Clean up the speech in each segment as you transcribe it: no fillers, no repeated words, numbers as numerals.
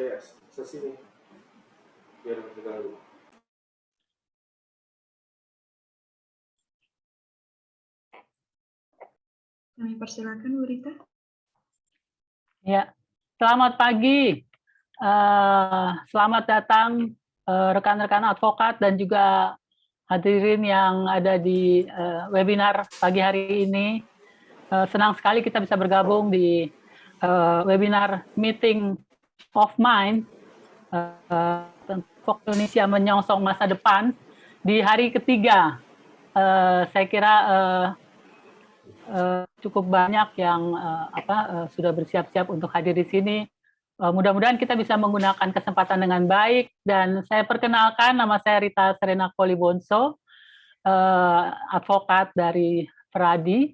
saya sesi ini biar terganggu. Kami persilakan Bu Rita. Ya, selamat pagi. Selamat datang rekan-rekan advokat dan juga hadirin yang ada di webinar pagi hari ini. Senang sekali kita bisa bergabung di webinar Meeting of Mind tentang Indonesia menyongsong masa depan di hari ketiga. Saya kira cukup banyak yang sudah bersiap-siap untuk hadir di sini. Mudah-mudahan kita bisa menggunakan kesempatan dengan baik. Dan saya perkenalkan, nama saya Rita Serena Kolibonso, advokat dari Pradi,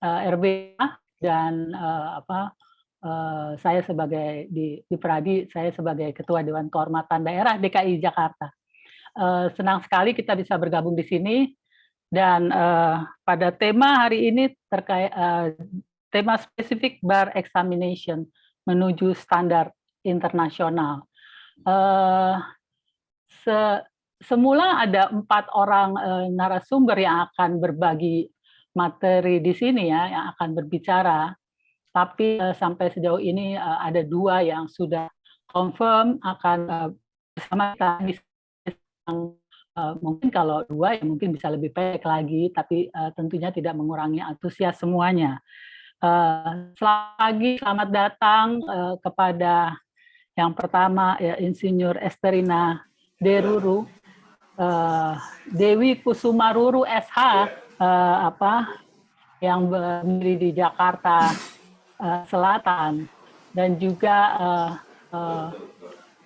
RBA, dan saya sebagai di Pradi, saya sebagai Ketua Dewan Kehormatan Daerah DKI Jakarta. Senang sekali kita bisa bergabung di sini. Dan pada tema hari ini terkait tema spesifik bar examination menuju standar internasional. Semula ada 4 orang narasumber yang akan berbagi materi di sini ya, yang akan berbicara. Tapi sampai sejauh ini ada 2 yang sudah confirm akan bersama kita. Mungkin kalau 2 ya mungkin bisa lebih pendek lagi, tapi tentunya tidak mengurangi antusias semuanya. Selamat pagi, selamat datang kepada yang pertama ya, Insinyur Esterina Deruru, Dewi Kusumaruru SH, yang berdiri di Jakarta Selatan, dan juga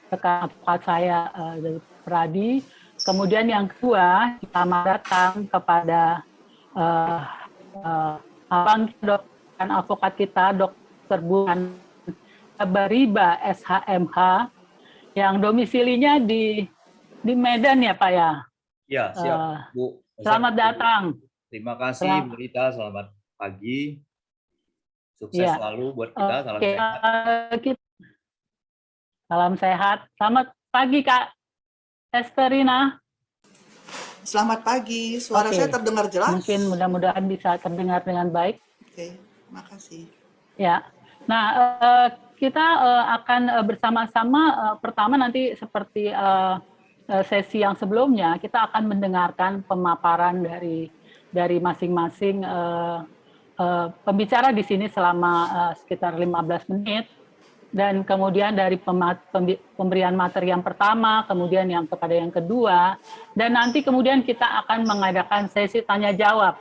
rekan advokat saya dari Pradi. Kemudian yang kedua, selamat datang kepada abang dan advokat kita, Dr. Burhan Bariba, SHMH, yang domisilinya di Medan ya Pak ya? Ya, siap Bu. Selamat datang. Terima kasih Bu Rita, selamat pagi. Sukses ya. selalu buat kita, salam sehat. Salam sehat. Selamat pagi Kak Esterina. Selamat pagi, suara saya terdengar jelas? Mungkin mudah-mudahan bisa terdengar dengan baik. Oke, makasih. Ya, nah kita akan bersama-sama, pertama nanti seperti sesi yang sebelumnya, kita akan mendengarkan pemaparan dari masing-masing pembicara di sini selama sekitar 15 menit. Dan kemudian dari pemberian materi yang pertama, kemudian yang kepada yang kedua, dan nanti kemudian kita akan mengadakan sesi tanya-jawab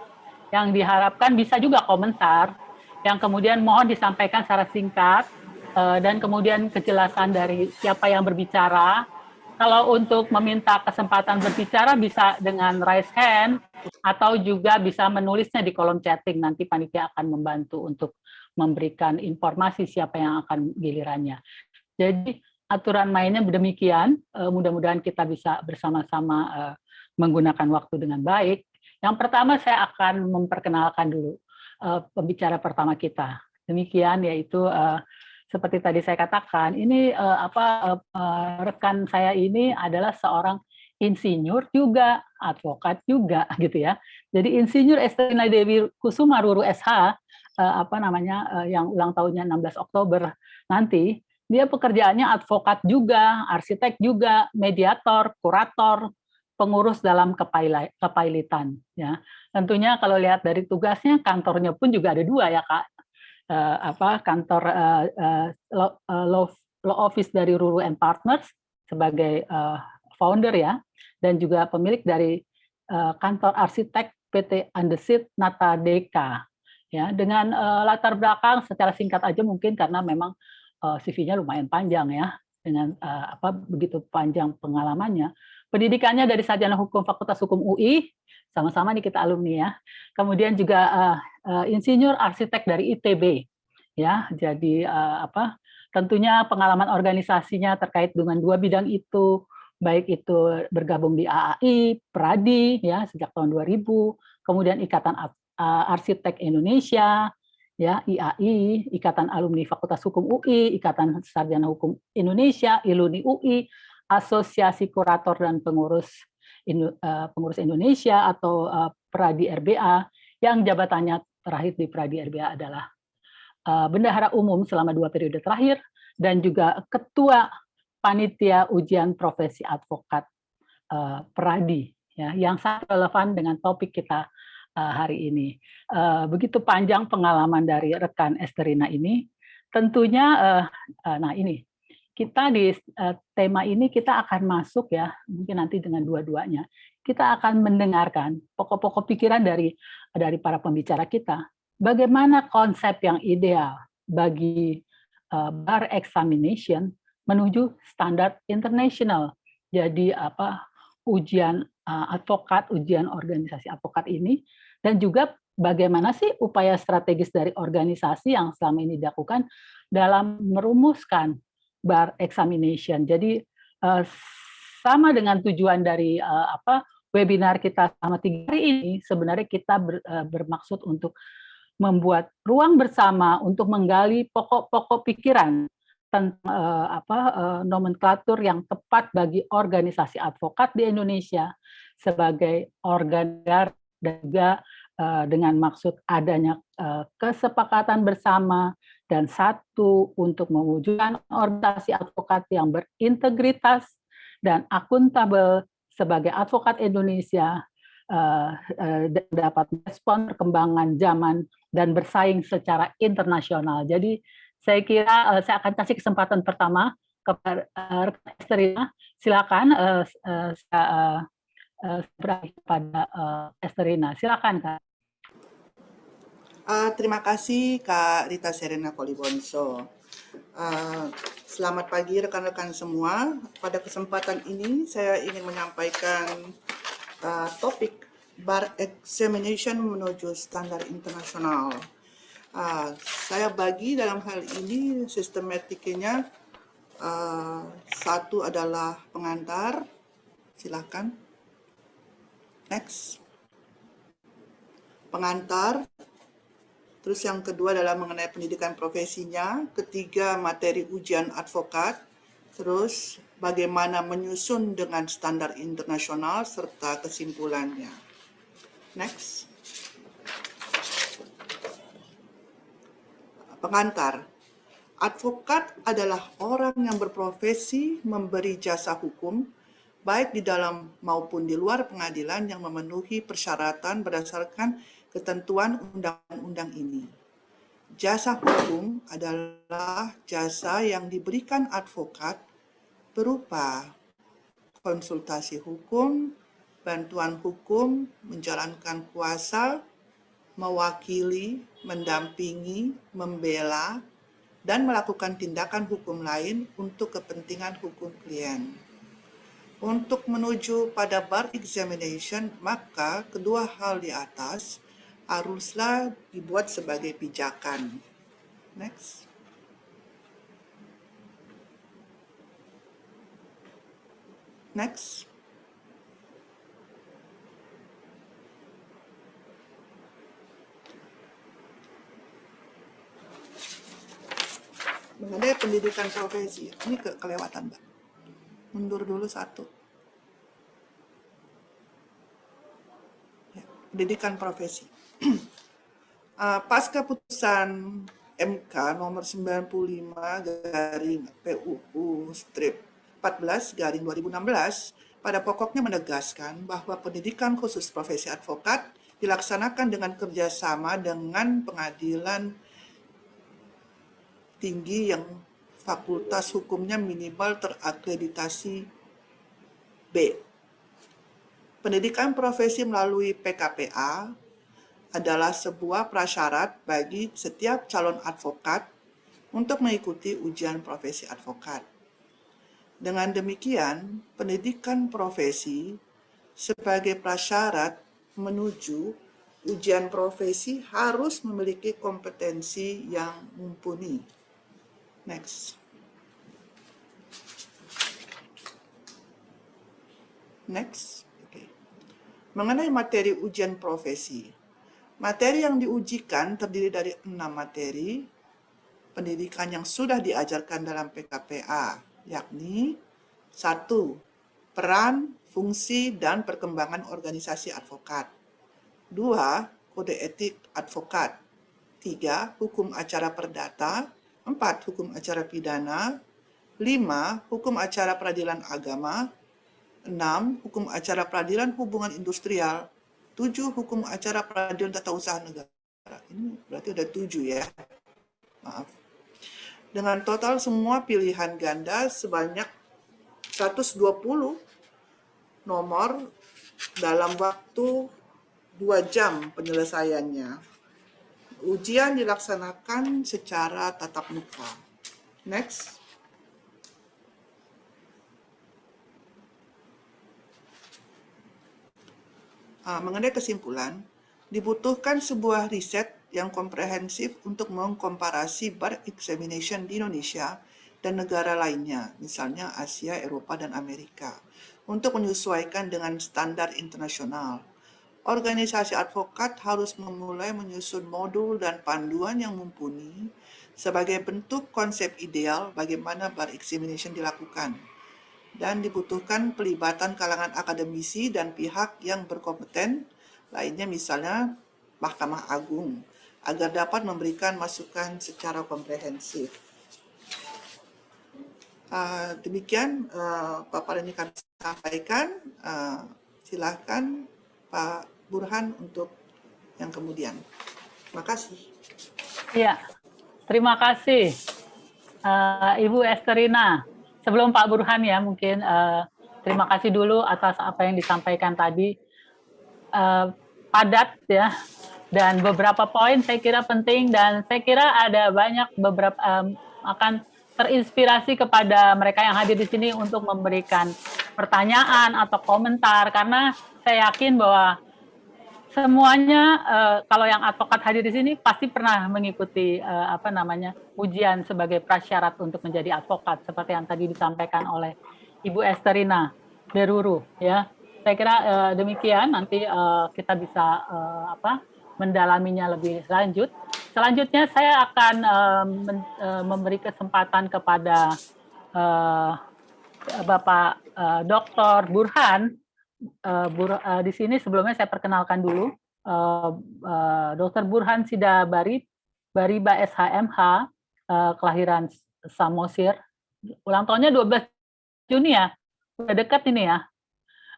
yang diharapkan bisa juga komentar, yang kemudian mohon disampaikan secara singkat, dan kemudian kejelasan dari siapa yang berbicara. Kalau untuk meminta kesempatan berbicara bisa dengan raise hand, atau juga bisa menulisnya di kolom chatting, nanti panitia akan membantu untuk memberikan informasi siapa yang akan gilirannya. Jadi aturan mainnya demikian, mudah-mudahan kita bisa bersama-sama menggunakan waktu dengan baik. Yang pertama saya akan memperkenalkan dulu pembicara pertama kita. Demikian, yaitu seperti tadi saya katakan, ini rekan saya ini adalah seorang insinyur juga, advokat juga gitu ya. Jadi Insinyur Esterina Dewi Kusumaruru SH, yang ulang tahunnya 16 Oktober nanti, dia pekerjaannya advokat juga, arsitek juga, mediator, kurator, pengurus dalam kepailitan. Ya, tentunya kalau lihat dari tugasnya, kantornya pun juga ada 2 ya Kak. Kantor law office dari Ruru and Partners sebagai founder ya, dan juga pemilik dari kantor arsitek PT Andesit Nata Deka. Ya, dengan latar belakang secara singkat aja mungkin karena memang CV-nya lumayan panjang ya, dengan begitu panjang pengalamannya. Pendidikannya dari Sarjana Hukum Fakultas Hukum UI, sama-sama nih kita alumni ya. Kemudian juga insinyur arsitek dari ITB ya. Jadi tentunya pengalaman organisasinya terkait dengan 2 bidang itu, baik itu bergabung di AAI, Pradi ya sejak tahun 2000, kemudian Ikatan Arsitek Indonesia, ya, IAI, Ikatan Alumni Fakultas Hukum UI, Ikatan Sarjana Hukum Indonesia, ILUNI UI, Asosiasi Kurator dan Pengurus Indonesia atau Pradi RBA, yang jabatannya terakhir di Pradi RBA adalah Bendahara Umum selama 2 periode terakhir, dan juga Ketua Panitia Ujian Profesi Advokat Pradi, ya, yang sangat relevan dengan topik kita hari ini. Begitu panjang pengalaman dari rekan Esterina ini, tentunya, nah ini, kita di tema ini kita akan masuk ya, mungkin nanti dengan dua-duanya, kita akan mendengarkan pokok-pokok pikiran dari para pembicara kita, bagaimana konsep yang ideal bagi bar examination menuju standar internasional. Jadi ujian advokat, ujian organisasi advokat ini, dan juga bagaimana sih upaya strategis dari organisasi yang selama ini dilakukan dalam merumuskan bar examination. Jadi sama dengan tujuan dari webinar kita selama 3 hari ini, sebenarnya kita bermaksud untuk membuat ruang bersama untuk menggali pokok-pokok pikiran tentang nomenklatur yang tepat bagi organisasi advokat di Indonesia sebagai organ negara, dan juga dengan maksud adanya kesepakatan bersama dan satu untuk mewujudkan organisasi advokat yang berintegritas dan akuntabel sebagai advokat Indonesia dapat respon perkembangan zaman dan bersaing secara internasional. Jadi saya kira saya akan kasih kesempatan pertama kepada rekan Esterina. Silakan berakhir pada Esterina. Silakan, Kak. Terima kasih Kak Rita Serena Kolibonso. Selamat pagi rekan-rekan semua. Pada kesempatan ini saya ingin menyampaikan topik bar examination menuju standar internasional. Saya bagi dalam hal ini sistematiknya, satu adalah pengantar. Silakan. Next. Pengantar. Terus yang kedua adalah mengenai pendidikan profesinya, ketiga materi ujian advokat, terus bagaimana menyusun dengan standar internasional serta kesimpulannya. Next. Pengantar. Advokat adalah orang yang berprofesi memberi jasa hukum, baik di dalam maupun di luar pengadilan yang memenuhi persyaratan berdasarkan ketentuan undang-undang ini. Jasa hukum adalah jasa yang diberikan advokat berupa konsultasi hukum, bantuan hukum, menjalankan kuasa, mewakili, mendampingi, membela, dan melakukan tindakan hukum lain untuk kepentingan hukum klien. Untuk menuju pada bar examination, maka kedua hal di atas haruslah dibuat sebagai pijakan. Next. Next. Mengenai pendidikan profesi, ini kelewatan, Mbak. Mundur dulu satu. Ya, pendidikan profesi. Pasca putusan MK nomor 95/PUU/14/2016 pada pokoknya menegaskan bahwa pendidikan khusus profesi advokat dilaksanakan dengan kerjasama dengan pengadilan tinggi yang fakultas hukumnya minimal terakreditasi B. Pendidikan profesi melalui PKPA adalah sebuah prasyarat bagi setiap calon advokat untuk mengikuti ujian profesi advokat. Dengan demikian, pendidikan profesi sebagai prasyarat menuju ujian profesi harus memiliki kompetensi yang mumpuni. Next. Next. Okay. Mengenai materi ujian profesi, Materi yang diujikan terdiri dari 6 materi pendidikan yang sudah diajarkan dalam PKPA, yakni 1. Peran, fungsi, dan perkembangan organisasi advokat. 2. Kode etik advokat. 3. Hukum acara perdata. 4. Hukum acara pidana. 5. Hukum acara peradilan agama. 6. Hukum acara peradilan hubungan industrial. 7. Hukum acara peradilan tata usaha negara. Ini berarti ada 7 ya. Maaf. Dengan total semua pilihan ganda sebanyak 120 nomor dalam waktu 2 jam penyelesaiannya. Ujian dilaksanakan secara tatap muka. Next. Mengenai kesimpulan, dibutuhkan sebuah riset yang komprehensif untuk mengkomparasi bar examination di Indonesia dan negara lainnya, misalnya Asia, Eropa, dan Amerika, untuk menyesuaikan dengan standar internasional. Organisasi advokat harus memulai menyusun modul dan panduan yang mumpuni sebagai bentuk konsep ideal bagaimana bar examination dilakukan. Dan dibutuhkan pelibatan kalangan akademisi dan pihak yang berkompeten lainnya, misalnya Mahkamah Agung, agar dapat memberikan masukan secara komprehensif. Demikian paparan yang kami sampaikan. Silakan Pak Burhan untuk yang kemudian. Terima kasih. Ya, terima kasih Ibu Esterina. Sebelum Pak Burhan ya, mungkin terima kasih dulu atas apa yang disampaikan tadi. Padat ya, dan beberapa poin saya kira penting, dan saya kira ada banyak beberapa akan terinspirasi kepada mereka yang hadir di sini untuk memberikan pertanyaan atau komentar, karena saya yakin bahwa semuanya kalau yang advokat hadir di sini pasti pernah mengikuti ujian sebagai prasyarat untuk menjadi advokat seperti yang tadi disampaikan oleh Ibu Esterina Deruru ya. Saya kira demikian, nanti kita bisa mendalaminya lebih lanjut. Selanjutnya saya akan memberi kesempatan kepada Bapak Dr. Burhan. Di sini sebelumnya saya perkenalkan dulu Dr. Burhan Sida Bariba SHMH, kelahiran Samosir, ulang tahunnya 12 Juni ya, udah dekat ini ya.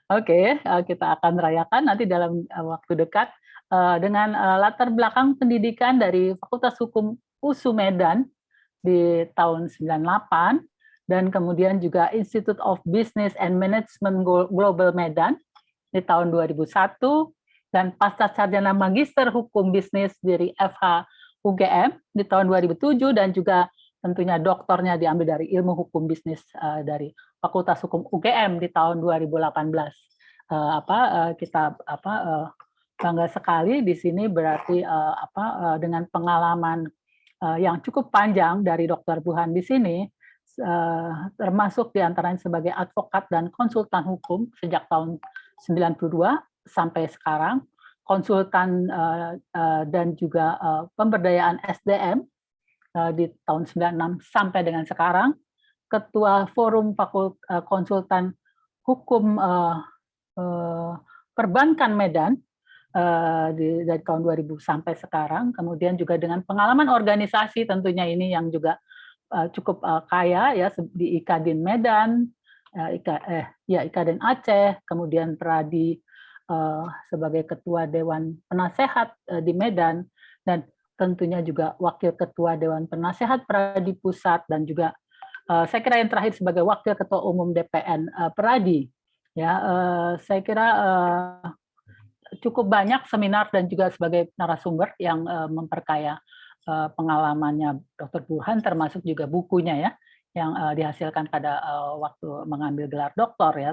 Oke, kita akan merayakan nanti dalam waktu dekat dengan latar belakang pendidikan dari Fakultas Hukum USU Medan di tahun 98. Dan kemudian juga Institute of Business and Management Global Medan di tahun 2001, dan pasca sarjana Magister Hukum Bisnis dari FH UGM di tahun 2007, dan juga tentunya doktornya diambil dari Ilmu Hukum Bisnis dari Fakultas Hukum UGM di tahun 2018. Kita bangga sekali di sini, berarti dengan pengalaman yang cukup panjang dari Dr. Burhan di sini, termasuk diantaranya sebagai advokat dan konsultan hukum sejak tahun 92 sampai sekarang, konsultan dan juga pemberdayaan SDM di tahun 96 sampai dengan sekarang, ketua forum konsultan hukum perbankan Medan dari tahun 2000 sampai sekarang, kemudian juga dengan pengalaman organisasi tentunya ini yang juga cukup kaya ya, di Ikadin Medan, Ikadin Aceh, kemudian Pradi sebagai ketua Dewan Penasehat di Medan, dan tentunya juga wakil ketua Dewan Penasehat Pradi Pusat, dan juga saya kira yang terakhir sebagai wakil ketua umum DPN Pradi. Ya, saya kira cukup banyak seminar dan juga sebagai narasumber yang memperkaya pengalamannya Dr. Burhan, termasuk juga bukunya ya yang dihasilkan pada waktu mengambil gelar doktor ya.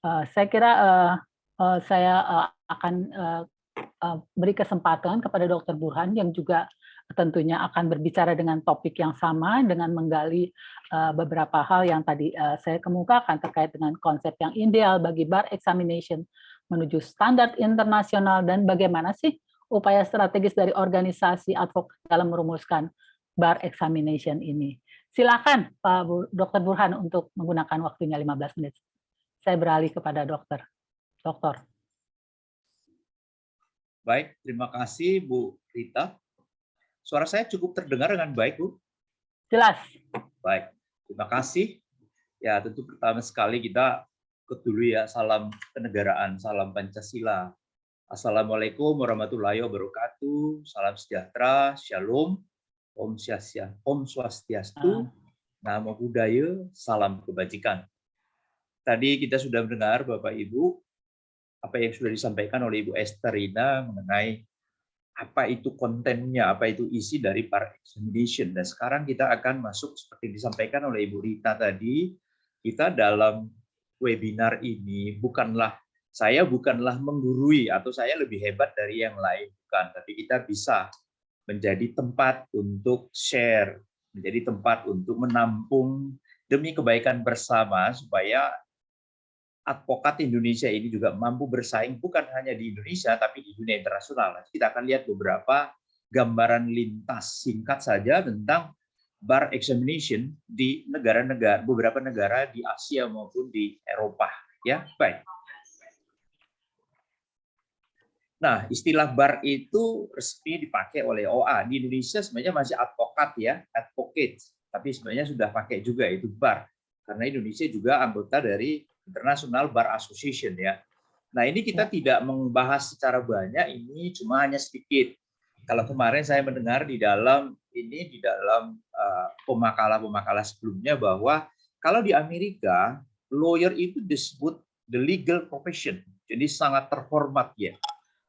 Saya kira saya akan beri kesempatan kepada Dr. Burhan yang juga tentunya akan berbicara dengan topik yang sama, dengan menggali beberapa hal yang tadi saya kemukakan terkait dengan konsep yang ideal bagi bar examination menuju standar internasional, dan bagaimana sih upaya strategis dari organisasi advokat dalam merumuskan bar examination ini. Silakan Pak Dr. Burhan untuk menggunakan waktunya 15 menit. Saya beralih kepada dokter. Dokter. Baik, terima kasih Bu Rita. Suara saya cukup terdengar dengan baik, Bu? Jelas. Baik, terima kasih. Ya, tentu pertama sekali kita ikut dulu ya, salam kenegaraan, salam Pancasila. Assalamualaikum warahmatullahi wabarakatuh. Salam sejahtera, shalom, Om Swastiastu, Namo Buddhaya, salam kebajikan. Tadi kita sudah mendengar Bapak Ibu apa yang sudah disampaikan oleh Ibu Esther Rina mengenai apa itu kontennya, apa itu isi dari bar examination. Dan sekarang kita akan masuk seperti disampaikan oleh Ibu Rita tadi, kita dalam webinar ini saya bukanlah menggurui atau saya lebih hebat dari yang lain, bukan, tapi kita bisa menjadi tempat untuk share, menjadi tempat untuk menampung demi kebaikan bersama supaya advokat Indonesia ini juga mampu bersaing bukan hanya di Indonesia tapi di dunia internasional. Kita akan lihat beberapa gambaran lintas singkat saja tentang bar examination di beberapa negara di Asia maupun di Eropa. Ya, baik. Nah, istilah bar itu resmi dipakai oleh OA. Di Indonesia sebenarnya masih advokat ya, advocate. Tapi sebenarnya sudah pakai juga itu bar. Karena Indonesia juga anggota dari International Bar Association ya. Nah, ini kita tidak membahas secara banyak, ini cuma hanya sedikit. Kalau kemarin saya mendengar di dalam pemakalah-pemakalah sebelumnya bahwa kalau di Amerika lawyer itu disebut the legal profession. Jadi sangat terhormat ya.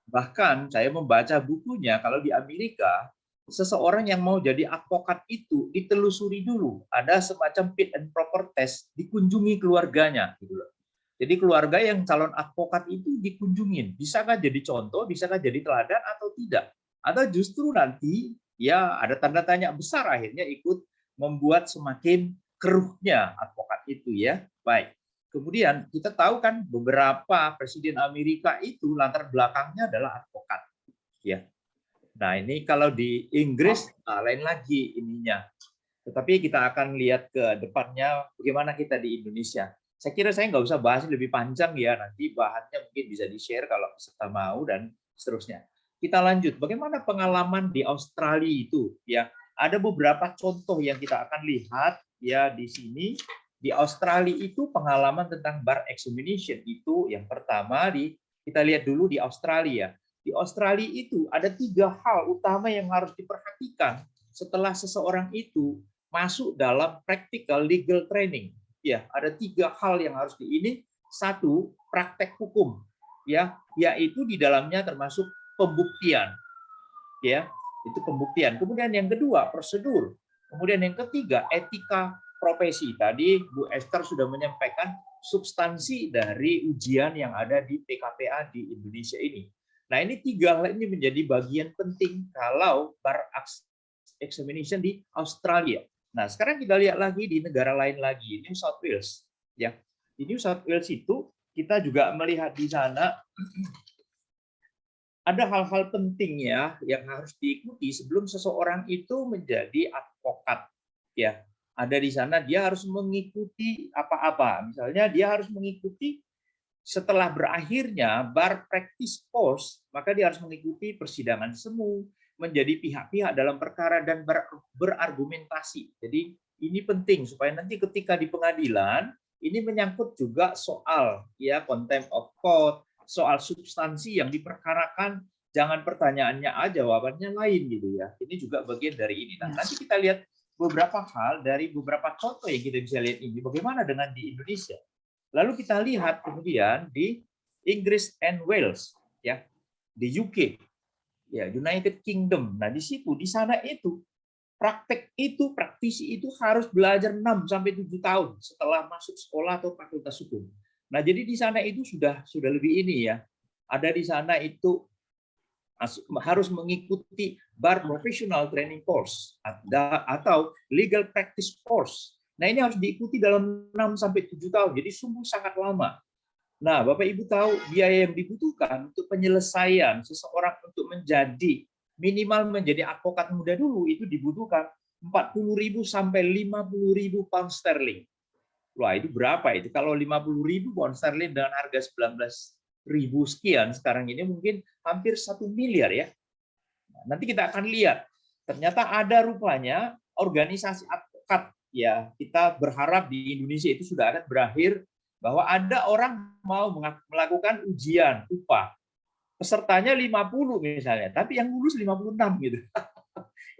Bahkan saya membaca bukunya, kalau di Amerika, seseorang yang mau jadi advokat itu ditelusuri dulu. Ada semacam fit and proper test, dikunjungi keluarganya. Gitu loh. Jadi keluarga yang calon advokat itu dikunjungin. Bisakah jadi contoh, bisakah jadi teladan atau tidak? Atau justru nanti ya ada tanda tanya besar akhirnya ikut membuat semakin keruhnya advokat itu ya. Baik. Kemudian kita tahu kan beberapa presiden Amerika itu latar belakangnya adalah advokat. Ya. Nah, ini kalau di Inggris lain lagi ininya. Tetapi kita akan lihat ke depannya bagaimana kita di Indonesia. Saya kira saya nggak usah bahas lebih panjang ya, nanti bahannya mungkin bisa di-share kalau peserta mau dan seterusnya. Kita lanjut, bagaimana pengalaman di Australia itu? Ya, ada beberapa contoh yang kita akan lihat ya di sini. Di Australia itu pengalaman tentang bar examination itu yang pertama kita lihat dulu di Australia. Di Australia itu ada 3 hal utama yang harus diperhatikan setelah seseorang itu masuk dalam practical legal training. Ya, ada 3 hal yang harus ini. 1, praktek hukum. Ya, yaitu di dalamnya termasuk pembuktian. Ya, itu pembuktian. Kemudian yang kedua, prosedur. Kemudian yang ketiga, etika profesi. Tadi Bu Esther sudah menyampaikan substansi dari ujian yang ada di PKPA di Indonesia ini. Nah, ini 3 hal ini menjadi bagian penting kalau bar examination di Australia. Nah, sekarang kita lihat lagi di negara lain lagi, New South Wales. Ya, di New South Wales itu kita juga melihat di sana ada hal-hal penting ya yang harus diikuti sebelum seseorang itu menjadi advokat. Ya, ada di sana dia harus mengikuti apa-apa. Misalnya dia harus mengikuti setelah berakhirnya bar practice course, maka dia harus mengikuti persidangan semu, menjadi pihak-pihak dalam perkara dan berargumentasi. Jadi ini penting supaya nanti ketika di pengadilan ini menyangkut juga soal ya contempt of court, soal substansi yang diperkarakan, jangan pertanyaannya A jawabannya lain gitu ya. Ini juga bagian dari ini. Nah, nanti kita lihat beberapa hal dari beberapa contoh yang kita bisa lihat ini. Bagaimana dengan di Indonesia? Lalu kita lihat kemudian di Inggris and Wales, ya, di UK, ya, United Kingdom. Nah, di situ, di sana itu praktisi itu harus belajar 6 sampai 7 tahun setelah masuk sekolah atau fakultas hukum. Nah, jadi di sana itu sudah lebih ini ya. Ada di sana itu harus mengikuti bar professional training course atau legal practice course. Nah, ini harus diikuti dalam 6 sampai 7 tahun. Jadi sungguh sangat lama. Nah, Bapak Ibu tahu biaya yang dibutuhkan untuk penyelesaian seseorang untuk menjadi minimal menjadi advokat muda dulu itu dibutuhkan 40.000 sampai 50.000 pound sterling. Wah, itu berapa itu? Kalau 50.000 pound sterling dengan harga 19.000 sekian sekarang ini mungkin hampir 1 miliar ya. Nanti kita akan lihat. Ternyata ada rupanya organisasi advokat ya. Kita berharap di Indonesia itu sudah akan berakhir bahwa ada orang mau melakukan ujian UPA. Pesertanya 50 misalnya, tapi yang lulus 56 gitu.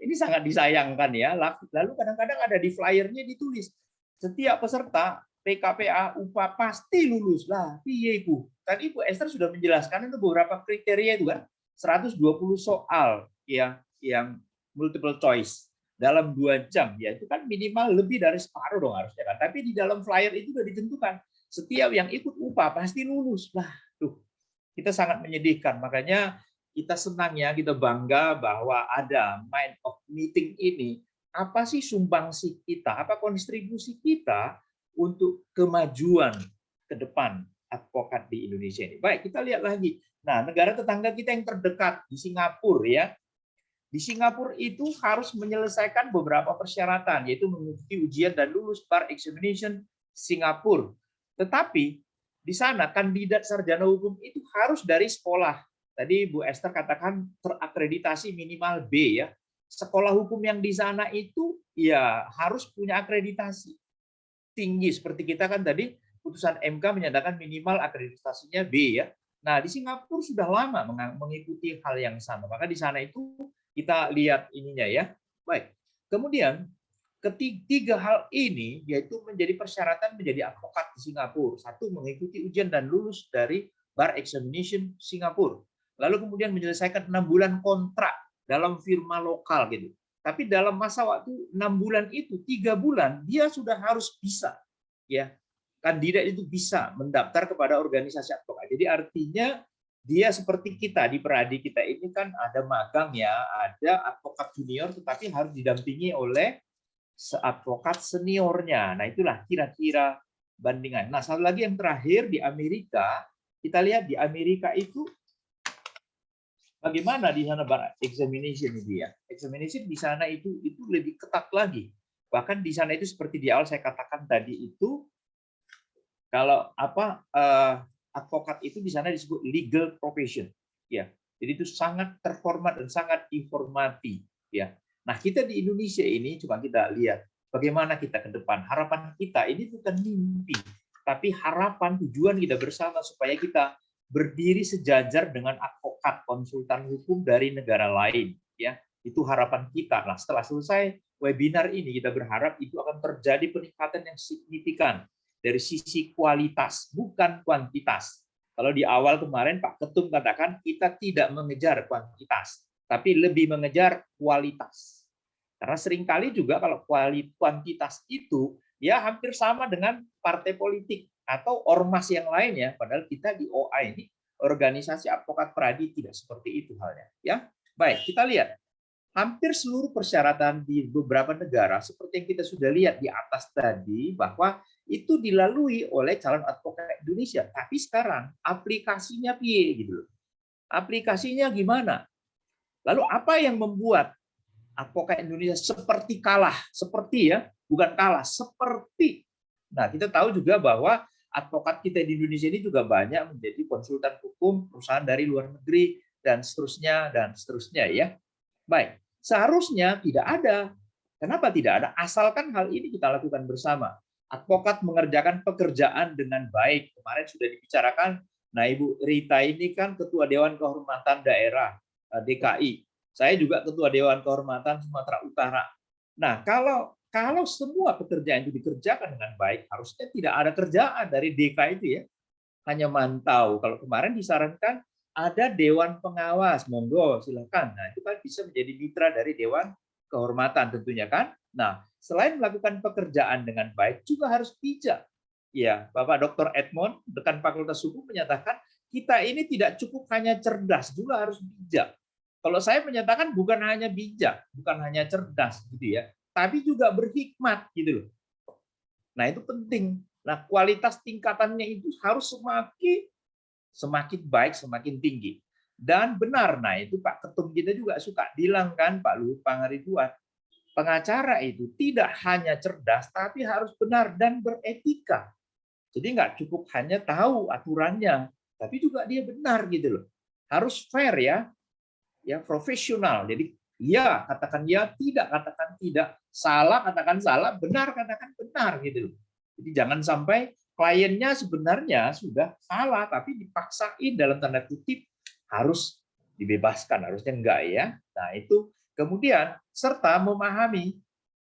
Ini sangat disayangkan ya. Lalu kadang-kadang ada di flyernya ditulis setiap peserta PKPA UPA pasti lulus lah. Piye Ibu? Tadi Ibu Esther sudah menjelaskan itu beberapa kriteria itu kan. 120 soal yang multiple choice dalam 2 jam ya itu kan minimal lebih dari separuh dong harusnya kan. Tapi di dalam flyer itu sudah ditentukan setiap yang ikut UPA pasti lulus. Lah, tuh. Kita sangat menyedihkan. Makanya kita senang ya, kita bangga bahwa ada Mind of Meeting ini. Apa sih sumbangsi kita? Apa kontribusi kita untuk kemajuan ke depan advokat di Indonesia ini? Baik, kita lihat lagi. Nah, negara tetangga kita yang terdekat di Singapura ya. Di Singapura itu harus menyelesaikan beberapa persyaratan, yaitu mengikuti ujian dan lulus bar examination Singapura. Tetapi di sana kandidat sarjana hukum itu harus dari sekolah. Tadi Bu Esther katakan terakreditasi minimal B ya. Sekolah hukum yang di sana itu ya harus punya akreditasi tinggi seperti kita kan tadi putusan MK menyatakan minimal akreditasinya B ya. Nah, di Singapura sudah lama mengikuti hal yang sama. Maka di sana itu kita lihat ininya ya. Baik. Kemudian ketiga hal ini yaitu menjadi persyaratan menjadi advokat di Singapura. Satu, mengikuti ujian dan lulus dari bar examination Singapura. Lalu kemudian menyelesaikan 6 bulan kontrak dalam firma lokal gitu. Tapi dalam masa waktu 6 bulan itu 3 bulan dia sudah harus bisa ya. Kandidat itu bisa mendaftar kepada organisasi advokat. Jadi artinya dia seperti kita di Peradi kita ini kan ada magang ya, ada advokat junior tetapi harus didampingi oleh advokat seniornya. Nah, itulah kira-kira bandingan. Nah, satu lagi yang terakhir di Amerika, kita lihat di Amerika itu bagaimana di sana bar examination ini ya. Examination di sana itu lebih ketat lagi. Bahkan di sana itu seperti di awal saya katakan tadi itu kalau advokat itu di sana disebut legal profession ya. Jadi itu sangat terhormat dan sangat informatif ya. Nah, kita di Indonesia ini coba kita lihat bagaimana kita ke depan. Harapan kita ini bukan mimpi, tapi harapan tujuan kita bersama supaya kita berdiri sejajar dengan advokat konsultan hukum dari negara lain ya. Itu harapan kita. Nah, setelah selesai webinar ini kita berharap itu akan terjadi peningkatan yang signifikan dari sisi kualitas bukan kuantitas. Kalau di awal kemarin Pak Ketum katakan kita tidak mengejar kuantitas, tapi lebih mengejar kualitas. Karena seringkali juga kalau kuantitas itu ya hampir sama dengan partai politik atau ormas yang lainnya, padahal kita di OA ini organisasi advokat Peradi tidak seperti itu halnya. Ya, baik kita lihat hampir seluruh persyaratan di beberapa negara seperti yang kita sudah lihat di atas tadi bahwa itu dilalui oleh calon advokat Indonesia. Tapi sekarang aplikasinya piye gitu loh. Aplikasinya gimana? Lalu apa yang membuat advokat Indonesia seperti kalah, seperti ya, bukan kalah, seperti. Nah, kita tahu juga bahwa advokat kita di Indonesia ini juga banyak menjadi konsultan hukum perusahaan dari luar negeri dan seterusnya ya. Baik, seharusnya tidak ada. Kenapa tidak ada? Asalkan hal ini kita lakukan bersama. Advokat mengerjakan pekerjaan dengan baik. Kemarin sudah dibicarakan. Nah, Ibu Rita ini kan Ketua Dewan Kehormatan Daerah DKI. Saya juga Ketua Dewan Kehormatan Sumatera Utara. Nah, kalau semua pekerjaan itu dikerjakan dengan baik, harusnya tidak ada kerjaan dari DK itu ya. Hanya mantau. Kalau kemarin disarankan ada Dewan Pengawas, monggo silakan. Nah, itu kan bisa menjadi mitra dari Dewan Kehormatan tentunya kan. Nah, selain melakukan pekerjaan dengan baik, juga harus bijak. Ya, Bapak Dr. Edmond, dekan Fakultas Hukum menyatakan kita ini tidak cukup hanya cerdas, juga harus bijak. Kalau saya menyatakan bukan hanya bijak, bukan hanya cerdas gitu ya, tapi juga berhikmat gitu loh. Nah, itu penting. Nah, kualitas tingkatannya itu harus semakin baik, semakin tinggi. Dan benar, nah itu Pak Ketum kita juga suka bilang kan, Pak Luhut Pangaribuan, pengacara itu tidak hanya cerdas, tapi harus benar dan beretika. Jadi nggak cukup hanya tahu aturannya, tapi juga dia benar gitu loh. Harus fair ya profesional. Jadi ya katakan ya, tidak katakan tidak, salah katakan salah, benar katakan benar gitu loh. Jadi jangan sampai kliennya sebenarnya sudah salah, tapi dipaksain dalam tanda kutip harus dibebaskan, harusnya enggak ya. Nah itu kemudian serta memahami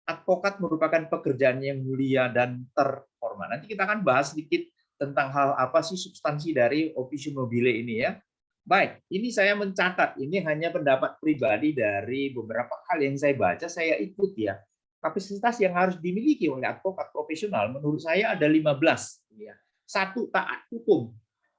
advokat merupakan pekerjaan yang mulia dan terhormat. Nanti kita akan bahas sedikit tentang hal apa sih substansi dari officio mobile ini ya. Baik, ini saya mencatat, ini hanya pendapat pribadi dari beberapa hal yang saya baca, saya ikut ya. Kapasitas yang harus dimiliki oleh advokat profesional menurut saya ada 15. Ya. 1, taat hukum.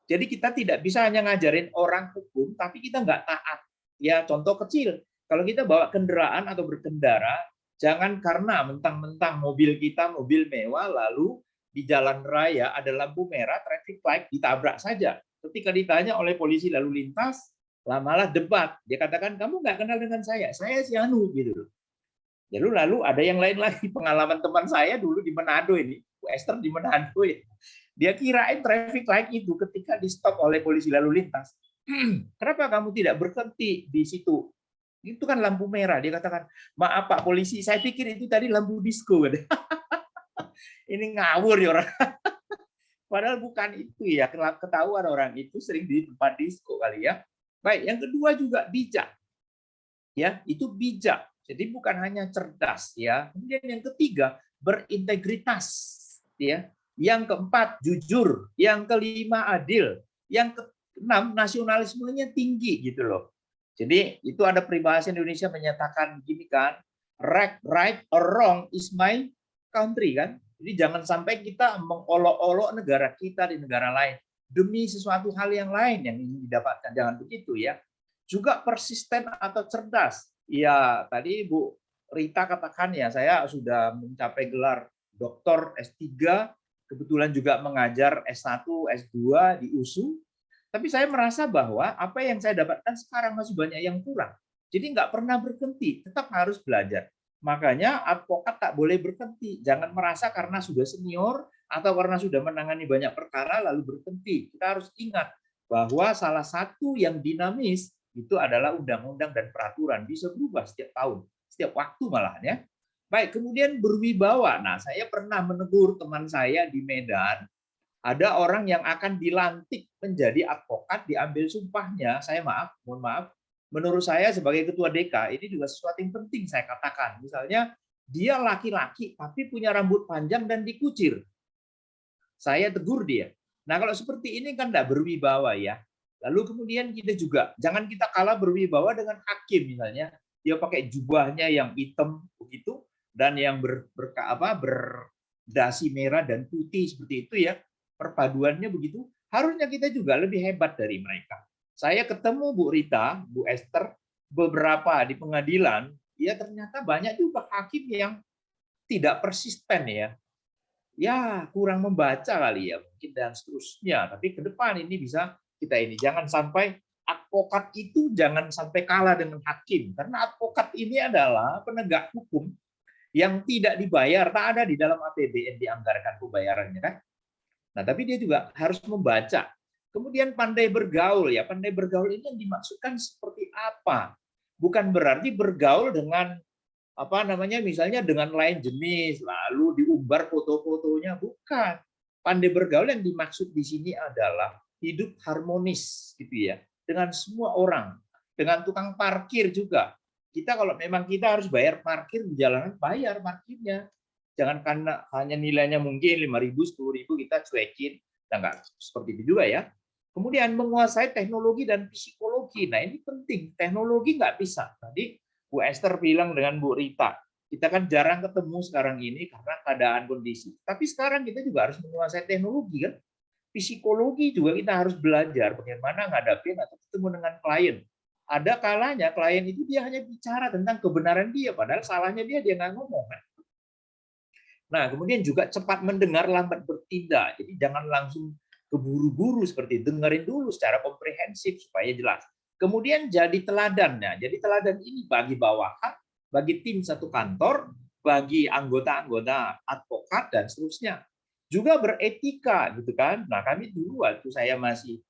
Jadi kita tidak bisa hanya ngajarin orang hukum, tapi kita nggak taat. Ya, contoh kecil, kalau kita bawa kendaraan atau berkendara, jangan karena mentang-mentang mobil kita mobil mewah, lalu di jalan raya ada lampu merah, traffic light, ditabrak saja. Ketika ditanya oleh polisi lalu lintas, malah debat. Dia katakan, kamu nggak kenal dengan saya si Anu gitu. Lalu ada yang lain lagi, pengalaman teman saya dulu di Manado ini, Bu Esther di Manado ya. Dia kirain traffic light itu ketika di stop oleh polisi lalu lintas. Kenapa kamu tidak berhenti di situ? Itu kan lampu merah. Dia katakan, maaf Pak polisi, saya pikir itu tadi lampu disco. Ini ngawur ya orang. Padahal bukan itu ya, ketahuan orang itu sering di tempat disco kali ya. Baik, yang kedua juga bijak. Ya, itu bijak. Jadi bukan hanya cerdas ya. Kemudian yang ketiga berintegritas ya. Yang keempat jujur, yang kelima adil, yang keenam nasionalismenya tinggi gitu loh. Jadi itu ada peribahasa Indonesia menyatakan gini kan, right or wrong is my country kan. Jadi jangan sampai kita mengolok-olok negara kita di negara lain demi sesuatu hal yang lain yang ingin didapatkan, jangan begitu ya. Juga persisten atau cerdas. Ya, tadi Bu Rita katakan ya, saya sudah mencapai gelar doktor S3, kebetulan juga mengajar S1, S2 di USU. Tapi saya merasa bahwa apa yang saya dapatkan sekarang masih banyak yang kurang. Jadi nggak pernah berhenti, tetap harus belajar. Makanya advokat tak boleh berhenti. Jangan merasa karena sudah senior atau karena sudah menangani banyak perkara lalu berhenti. Kita harus ingat bahwa salah satu yang dinamis itu adalah undang-undang dan peraturan, bisa berubah setiap tahun, setiap waktu malahan ya. Baik, kemudian berwibawa. Nah, saya pernah menegur teman saya di Medan, ada orang yang akan dilantik menjadi advokat, diambil sumpahnya, saya mohon maaf, menurut saya sebagai ketua DK, ini juga sesuatu yang penting saya katakan. Misalnya, dia laki-laki tapi punya rambut panjang dan dikucir. Saya tegur dia. Nah, kalau seperti ini kan tidak berwibawa ya. Lalu kemudian kita juga, jangan kita kalah berwibawa dengan hakim misalnya. Dia pakai jubahnya yang hitam begitu, dan yang berdasi merah dan putih seperti itu ya. Perpaduannya begitu. Harusnya kita juga lebih hebat dari mereka. Saya ketemu Bu Rita, Bu Esther, beberapa di pengadilan, ya ternyata banyak juga hakim yang tidak persisten ya. Ya, kurang membaca kali ya, mungkin dan seterusnya. Tapi ke depan ini bisa kita ini jangan sampai advokat itu jangan sampai kalah dengan hakim, karena advokat ini adalah penegak hukum yang tidak dibayar, tak ada di dalam APBN dianggarkan pembayarannya kan. Nah, tapi dia juga harus membaca. Kemudian pandai bergaul ya, pandai bergaul ini yang dimaksudkan seperti apa? Bukan berarti bergaul dengan apa namanya misalnya dengan lain jenis lalu diumbar foto-fotonya, bukan. Pandai bergaul yang dimaksud di sini adalah hidup harmonis gitu ya dengan semua orang, dengan tukang parkir juga. Kita kalau memang kita harus bayar parkir di jalanan, bayar parkirnya. Jangan karena hanya nilainya mungkin 5.000, 10.000 kita cuekin. Nah, enggak seperti itu juga ya. Kemudian menguasai teknologi dan psikologi. Nah, ini penting. Teknologi nggak bisa. Tadi Bu Esther bilang dengan Bu Rita, kita kan jarang ketemu sekarang ini karena keadaan kondisi. Tapi sekarang kita juga harus menguasai teknologi kan. Psikologi juga kita harus belajar bagaimana ngadapin atau ketemu dengan klien. Ada kalanya klien itu dia hanya bicara tentang kebenaran dia, padahal salahnya dia nggak ngomong. Nah, kemudian juga cepat mendengar, lambat bertindak. Jadi jangan langsung keburu-buru seperti itu. Dengerin dulu secara komprehensif supaya jelas. Kemudian jadi teladan. Nah, jadi teladan ini bagi bawahan, bagi tim satu kantor, bagi anggota-anggota advokat dan seterusnya. Juga beretika gitu kan. Nah, kami dulu waktu saya masih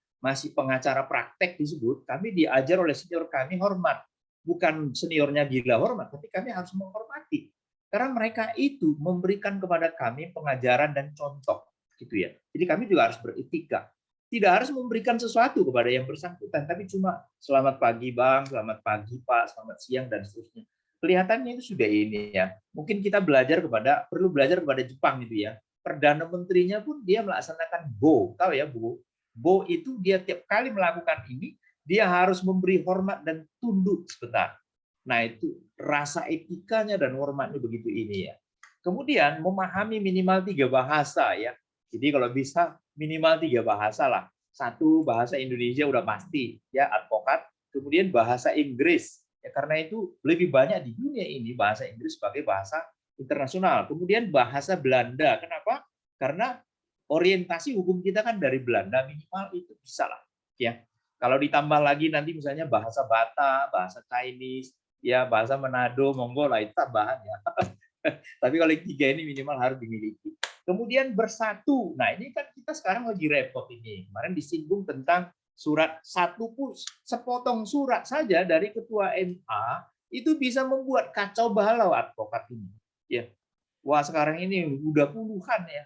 pengacara praktek disebut, kami diajar oleh senior kami hormat. Bukan seniornya gila hormat, tapi kami harus menghormati. Karena mereka itu memberikan kepada kami pengajaran dan contoh, gitu ya. Jadi kami juga harus beretika. Tidak harus memberikan sesuatu kepada yang bersangkutan, tapi cuma selamat pagi Bang, selamat pagi Pak, selamat siang dan seterusnya. Kelihatannya itu sudah ini ya. Mungkin kita perlu belajar kepada Jepang gitu ya. Perdana Menterinya pun dia melaksanakan bo, tahu ya bo. Bo itu dia tiap kali melakukan ini, dia harus memberi hormat dan tunduk sebentar. Nah, itu rasa etikanya dan hormatnya begitu ini ya. Kemudian memahami minimal 3 bahasa ya. Jadi kalau bisa minimal 3 bahasa lah. 1 bahasa Indonesia udah pasti ya advokat, kemudian bahasa Inggris. Ya karena itu lebih banyak di dunia ini bahasa Inggris sebagai bahasa internasional. Kemudian bahasa Belanda. Kenapa? Karena orientasi hukum kita kan dari Belanda, minimal itu bisa lah ya. Kalau ditambah lagi nanti misalnya bahasa Batak, bahasa Chinese, ya bahasa Manado, Mongol lah itu tambahan ya. Tapi kalau 3 ini minimal harus dimiliki. Kemudian bersatu. Nah, ini kan kita sekarang lagi repot ini. Kemarin disinggung tentang surat satu pun sepotong surat saja dari ketua MA itu bisa membuat kacau balau advokat ini. Ya. Wah, sekarang ini udah puluhan ya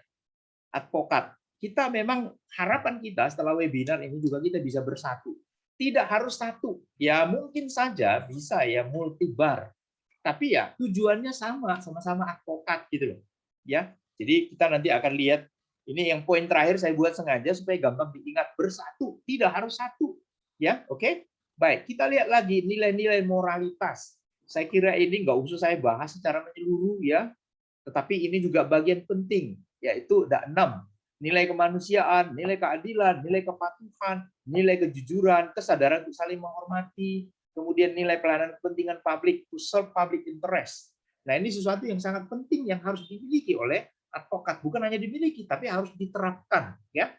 advokat. Kita memang harapan kita setelah webinar ini juga kita bisa bersatu. Tidak harus satu, ya mungkin saja bisa ya multibar, tapi ya tujuannya sama-sama advokat gitu loh, ya. Jadi kita nanti akan lihat ini yang poin terakhir saya buat sengaja supaya gampang diingat, bersatu, tidak harus satu, ya. Oke, baik kita lihat lagi nilai-nilai moralitas. Saya kira ini nggak usah saya bahas secara menyeluruh ya, tetapi ini juga bagian penting, yaitu ada 6. Nilai kemanusiaan, nilai keadilan, nilai kepatuhan, nilai kejujuran, kesadaran untuk saling menghormati, kemudian nilai pelayanan kepentingan publik, to serve public interest. Nah, ini sesuatu yang sangat penting yang harus dimiliki oleh advokat, bukan hanya dimiliki tapi harus diterapkan, ya.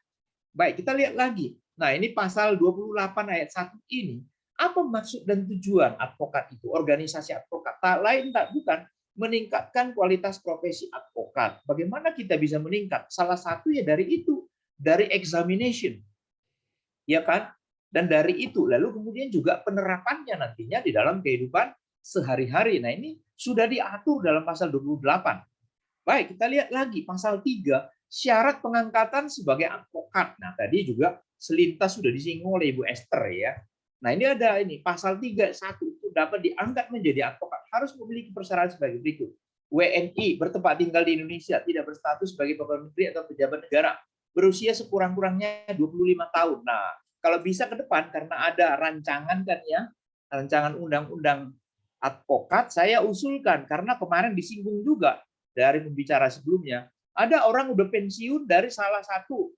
Baik, kita lihat lagi. Nah, ini pasal 28 ayat 1 ini, apa maksud dan tujuan advokat itu, organisasi advokat? Tak lain tak bukan meningkatkan kualitas profesi advokat. Bagaimana kita bisa meningkat? Salah satu ya dari itu, dari examination. Ya kan? Dan dari itu, lalu kemudian juga penerapannya nantinya di dalam kehidupan sehari-hari. Nah, ini sudah diatur dalam pasal 28. Baik, kita lihat lagi pasal 3, syarat pengangkatan sebagai advokat. Nah, tadi juga selintas sudah disinggung oleh Ibu Esther ya. Nah, ini ada ini pasal 3 1 itu dapat diangkat menjadi advokat harus memiliki persyaratan sebagai berikut. WNI bertempat tinggal di Indonesia, tidak berstatus sebagai pegawai negeri atau pejabat negara, berusia sekurang-kurangnya 25 tahun. Nah, kalau bisa ke depan karena ada rancangan kan ya, rancangan undang-undang advokat saya usulkan karena kemarin disinggung juga dari pembicara sebelumnya, ada orang udah pensiun dari salah satu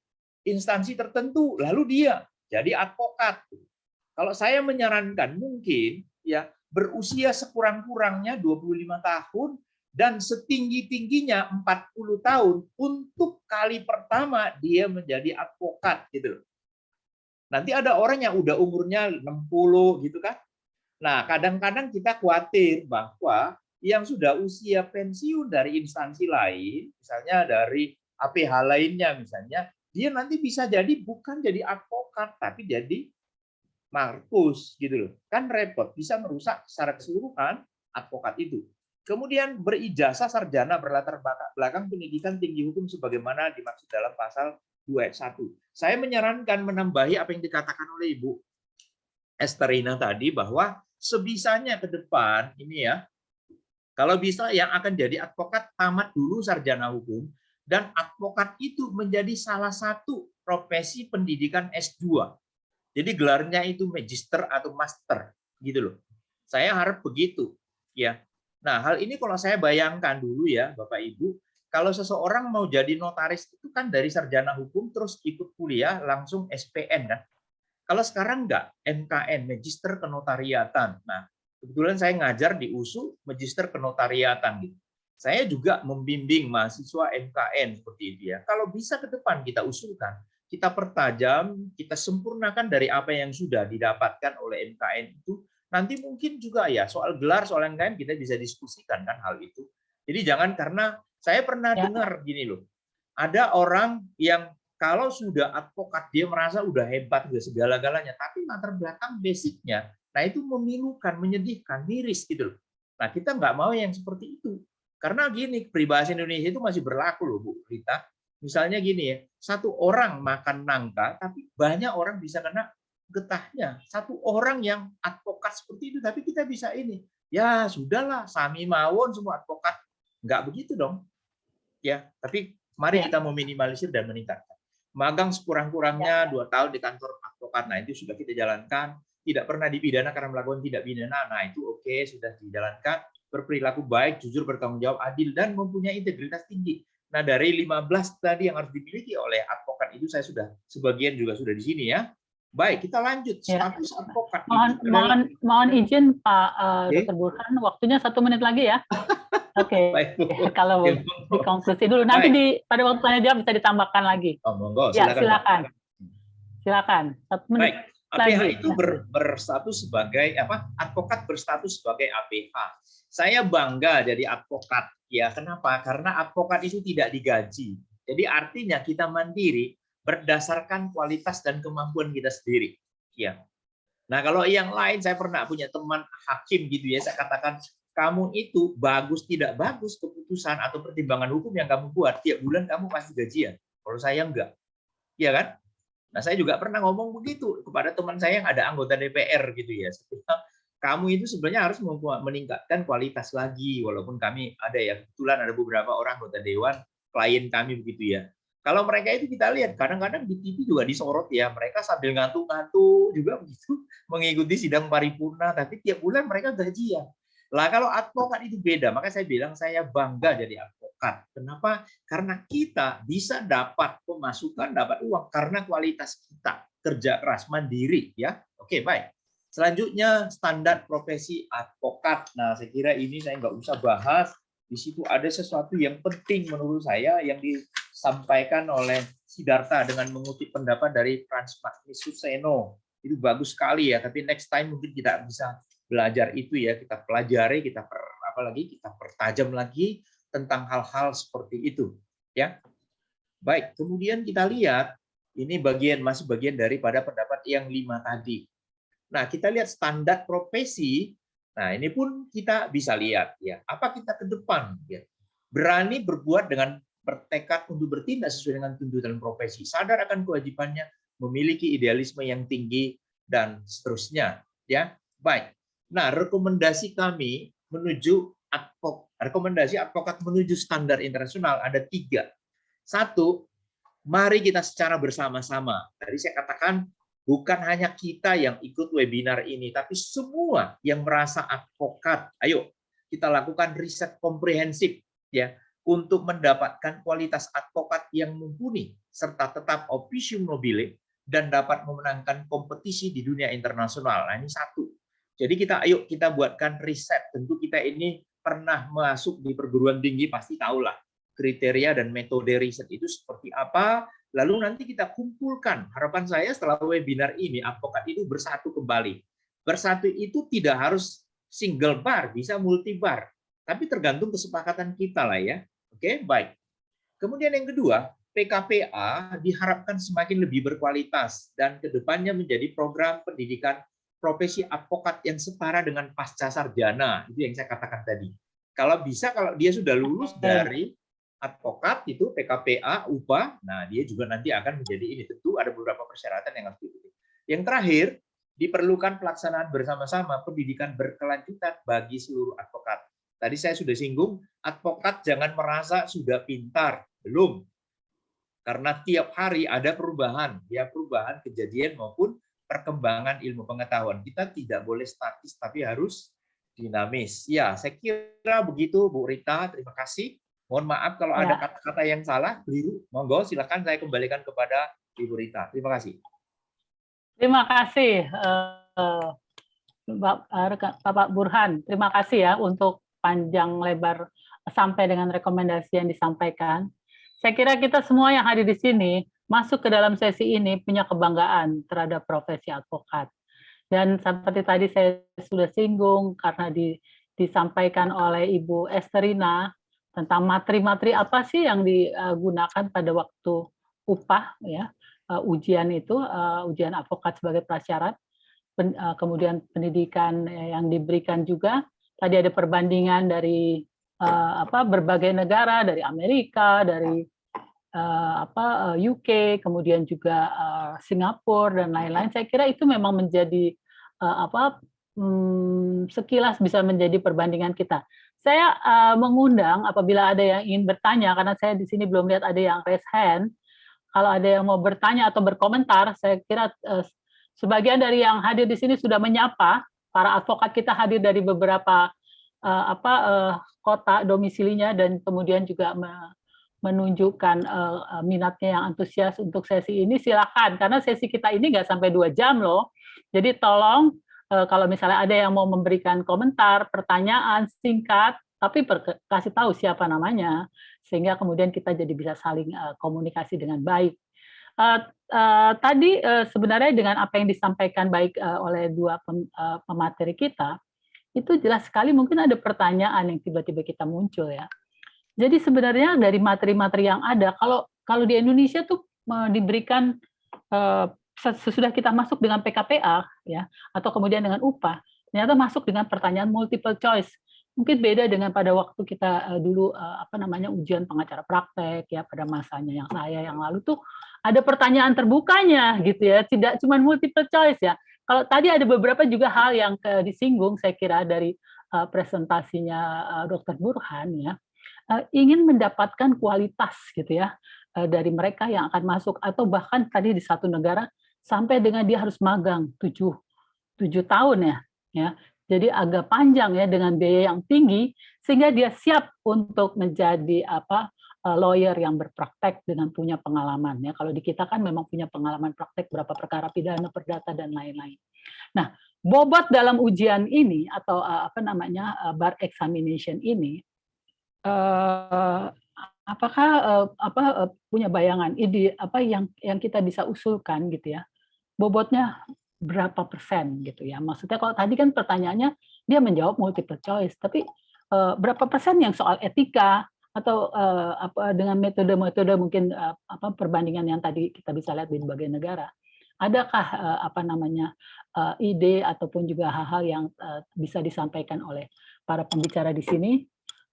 instansi tertentu lalu dia jadi advokat. Kalau saya menyarankan mungkin ya berusia sekurang-kurangnya 25 tahun dan setinggi-tingginya 40 tahun untuk kali pertama dia menjadi advokat gitu loh. Nanti ada orang yang udah umurnya 60 gitu kan. Nah, kadang-kadang kita khawatir bahwa yang sudah usia pensiun dari instansi lain, misalnya dari APH lainnya misalnya, dia nanti bisa jadi bukan jadi advokat tapi jadi markus gitu loh. Kan repot, bisa merusak secara keseluruhan advokat itu. Kemudian berijazah sarjana berlatar belakang pendidikan tinggi hukum sebagaimana dimaksud dalam pasal 2 ayat 1. Saya menyarankan menambahi apa yang dikatakan oleh Ibu Esterina tadi bahwa sebisanya ke depan ini ya, kalau bisa yang akan jadi advokat tamat dulu sarjana hukum dan advokat itu menjadi salah satu profesi pendidikan S2. Jadi gelarnya itu magister atau master gitu loh. Saya harap begitu ya. Nah, hal ini kalau saya bayangkan dulu ya, Bapak Ibu, kalau seseorang mau jadi notaris itu kan dari sarjana hukum terus ikut kuliah langsung SPN kan. Kalau sekarang enggak, MKN, Magister Kenotariatan. Nah, kebetulan saya ngajar di USU Magister Kenotariatan gitu. Saya juga membimbing mahasiswa MKN seperti itu ya. Kalau bisa ke depan kita usulkan, kita pertajam, kita sempurnakan dari apa yang sudah didapatkan oleh MKN itu. Nanti mungkin juga ya soal gelar, soal MKN kita bisa diskusikan kan hal itu. Jadi jangan karena saya pernah dengar gini loh, ada orang yang kalau sudah advokat dia merasa udah hebat, udah segala-galanya, tapi latar belakang basicnya, nah itu memilukan, menyedihkan, miris gitu loh. Nah kita nggak mau yang seperti itu. Karena gini, peribahasa Indonesia itu masih berlaku loh Bu Rita. Misalnya gini ya, satu orang makan nangka, tapi banyak orang bisa kena getahnya. Satu orang yang advokat seperti itu, tapi kita bisa ini. Ya sudahlah, sami mawon semua advokat. Nggak begitu dong. Ya, tapi mari kita meminimalisir dan meningkatkan. Magang sekurang-kurangnya 2 tahun di kantor advokat, nah itu sudah kita jalankan. Tidak pernah dipidana karena melakukan tindak pidana, nah itu oke, sudah dijalankan. Berperilaku baik, jujur, bertanggung jawab, adil, dan mempunyai integritas tinggi. Nah dari 15 tadi yang harus dimiliki oleh advokat itu saya sudah, sebagian juga sudah di sini ya. Baik, kita lanjut. Status advokat. Mohon izin Pak Dr. Burhan, waktunya 1 menit lagi ya. Oke, kalau dikonklusi dulu. Nanti pada waktu tanya jawab bisa ditambahkan lagi. Oh, monggo, silakan. Silakan. 1 menit. Baik, APH itu berstatus sebagai apa? Advokat berstatus sebagai APH. Saya bangga jadi advokat. Ya, kenapa? Karena advokat itu tidak digaji. Jadi artinya kita mandiri berdasarkan kualitas dan kemampuan kita sendiri. Ya. Nah, kalau yang lain saya pernah punya teman hakim gitu ya, saya katakan kamu itu bagus tidak bagus keputusan atau pertimbangan hukum yang kamu buat tiap bulan kamu pasti gajian. Kalau saya enggak, iya kan? Nah saya juga pernah ngomong begitu kepada teman saya yang ada anggota DPR gitu ya. Kamu itu sebenarnya harus meningkatkan kualitas lagi, walaupun kami ada ya kebetulan ada beberapa orang anggota dewan klien kami begitu ya. Kalau mereka itu kita lihat kadang-kadang di TV juga disorot ya, mereka sambil ngantuk-ngantuk juga begitu mengikuti sidang paripurna, tapi tiap bulan mereka gajian. Lah kalau advokat itu beda, maka saya bilang saya bangga jadi advokat. Kenapa? Karena kita bisa dapat pemasukan, dapat uang karena kualitas kita kerja keras mandiri ya. Oke, baik. Selanjutnya standar profesi advokat. Nah, saya kira ini saya nggak usah bahas. Di situ ada sesuatu yang penting menurut saya yang disampaikan oleh Siddhartha dengan mengutip pendapat dari Frans Magnus Suseno. Itu bagus sekali ya, tapi next time mungkin kita bisa belajar itu ya, kita pelajari, kita pertajam lagi tentang hal-hal seperti itu ya. Baik, kemudian kita lihat ini masih bagian daripada pendapat yang 5 tadi. Nah, kita lihat standar profesi. Nah, ini pun kita bisa lihat ya, apa kita ke depan ya. Berani berbuat dengan bertekad untuk bertindak sesuai dengan tuntutan profesi, sadar akan kewajibannya, memiliki idealisme yang tinggi dan seterusnya ya. Baik. Nah, rekomendasi kami menuju rekomendasi advokat menuju standar internasional ada 3. 1, mari kita secara bersama-sama. Tadi saya katakan bukan hanya kita yang ikut webinar ini, tapi semua yang merasa advokat. Ayo kita lakukan riset komprehensif ya untuk mendapatkan kualitas advokat yang mumpuni serta tetap officium nobile dan dapat memenangkan kompetisi di dunia internasional. Nah, ini 1. Jadi ayo kita buatkan riset. Tentu kita ini pernah masuk di perguruan tinggi, pasti tahulah kriteria dan metode riset itu seperti apa. Lalu nanti kita kumpulkan. Harapan saya setelah webinar ini, advokat itu bersatu kembali. Bersatu itu tidak harus single bar, bisa multi bar. Tapi tergantung kesepakatan kita lah ya. Oke, baik. Kemudian yang kedua, PKPA diharapkan semakin lebih berkualitas dan kedepannya menjadi program pendidikan profesi advokat yang setara dengan pasca sarjana. Itu yang saya katakan tadi. Kalau bisa, kalau dia sudah lulus dari advokat itu PKPA, UPA, nah dia juga nanti akan menjadi ini. Tentu ada beberapa persyaratan yang harus diikuti. Yang terakhir, diperlukan pelaksanaan bersama-sama pendidikan berkelanjutan bagi seluruh advokat. Tadi saya sudah singgung, advokat jangan merasa sudah pintar. Belum. Karena tiap hari ada perubahan, ya perubahan kejadian maupun perkembangan ilmu pengetahuan. Kita tidak boleh statis, tapi harus dinamis. Ya, saya kira begitu, Bu Rita. Terima kasih. Mohon maaf kalau ada kata-kata yang salah, keliru. Monggo, silakan saya kembalikan kepada Ibu Rita. Terima kasih. Terima kasih, Bapak Burhan. Terima kasih ya untuk panjang lebar sampai dengan rekomendasi yang disampaikan. Saya kira kita semua yang hadir di sini masuk ke dalam sesi ini punya kebanggaan terhadap profesi advokat. Dan seperti tadi saya sudah singgung karena disampaikan oleh Ibu Esterina tentang materi-materi apa sih yang digunakan pada waktu upah, ya, ujian itu, ujian advokat sebagai prasyarat, kemudian pendidikan yang diberikan juga. Tadi ada perbandingan dari berbagai negara, dari Amerika, dari UK, kemudian juga Singapura dan lain-lain. Saya kira itu memang menjadi sekilas bisa menjadi perbandingan kita. Saya mengundang apabila ada yang ingin bertanya, karena saya di sini belum lihat ada yang raise hand. Kalau ada yang mau bertanya atau berkomentar, saya kira sebagian dari yang hadir di sini sudah menyapa. Para advokat kita hadir dari beberapa kota domisilinya dan kemudian juga menunjukkan minatnya yang antusias untuk sesi ini. Silakan, karena sesi kita ini nggak sampai 2 jam loh. Jadi tolong kalau misalnya ada yang mau memberikan komentar, pertanyaan singkat, tapi kasih tahu siapa namanya, sehingga kemudian kita jadi bisa saling komunikasi dengan baik. Tadi sebenarnya dengan apa yang disampaikan baik oleh dua pemateri kita, itu jelas sekali mungkin ada pertanyaan yang tiba-tiba kita muncul ya. Jadi sebenarnya dari materi-materi yang ada, kalau di Indonesia tuh diberikan sesudah kita masuk dengan PKPA ya, atau kemudian dengan upah, ternyata masuk dengan pertanyaan multiple choice. Mungkin beda dengan pada waktu kita dulu ujian pengacara praktek ya, pada masanya saya yang lalu tuh ada pertanyaan terbukanya gitu ya, tidak cuma multiple choice ya. Kalau tadi ada beberapa juga hal yang disinggung saya kira dari presentasinya Dr. Burhan ya, ingin mendapatkan kualitas gitu ya dari mereka yang akan masuk, atau bahkan tadi di satu negara sampai dengan dia harus magang 7 tahun ya. Jadi agak panjang ya, dengan biaya yang tinggi, sehingga dia siap untuk menjadi lawyer yang berpraktek dengan punya pengalaman ya. Kalau di kita kan memang punya pengalaman praktek berapa perkara pidana, perdata dan lain-lain. Nah, bobot dalam ujian ini atau bar examination ini, apakah punya bayangan ide apa yang kita bisa usulkan gitu ya, bobotnya berapa persen gitu ya? Maksudnya kalau tadi kan pertanyaannya dia menjawab multiple choice, tapi berapa persen yang soal etika atau dengan metode-metode mungkin perbandingan yang tadi kita bisa lihat di berbagai negara? Adakah ide ataupun juga hal-hal yang bisa disampaikan oleh para pembicara di sini,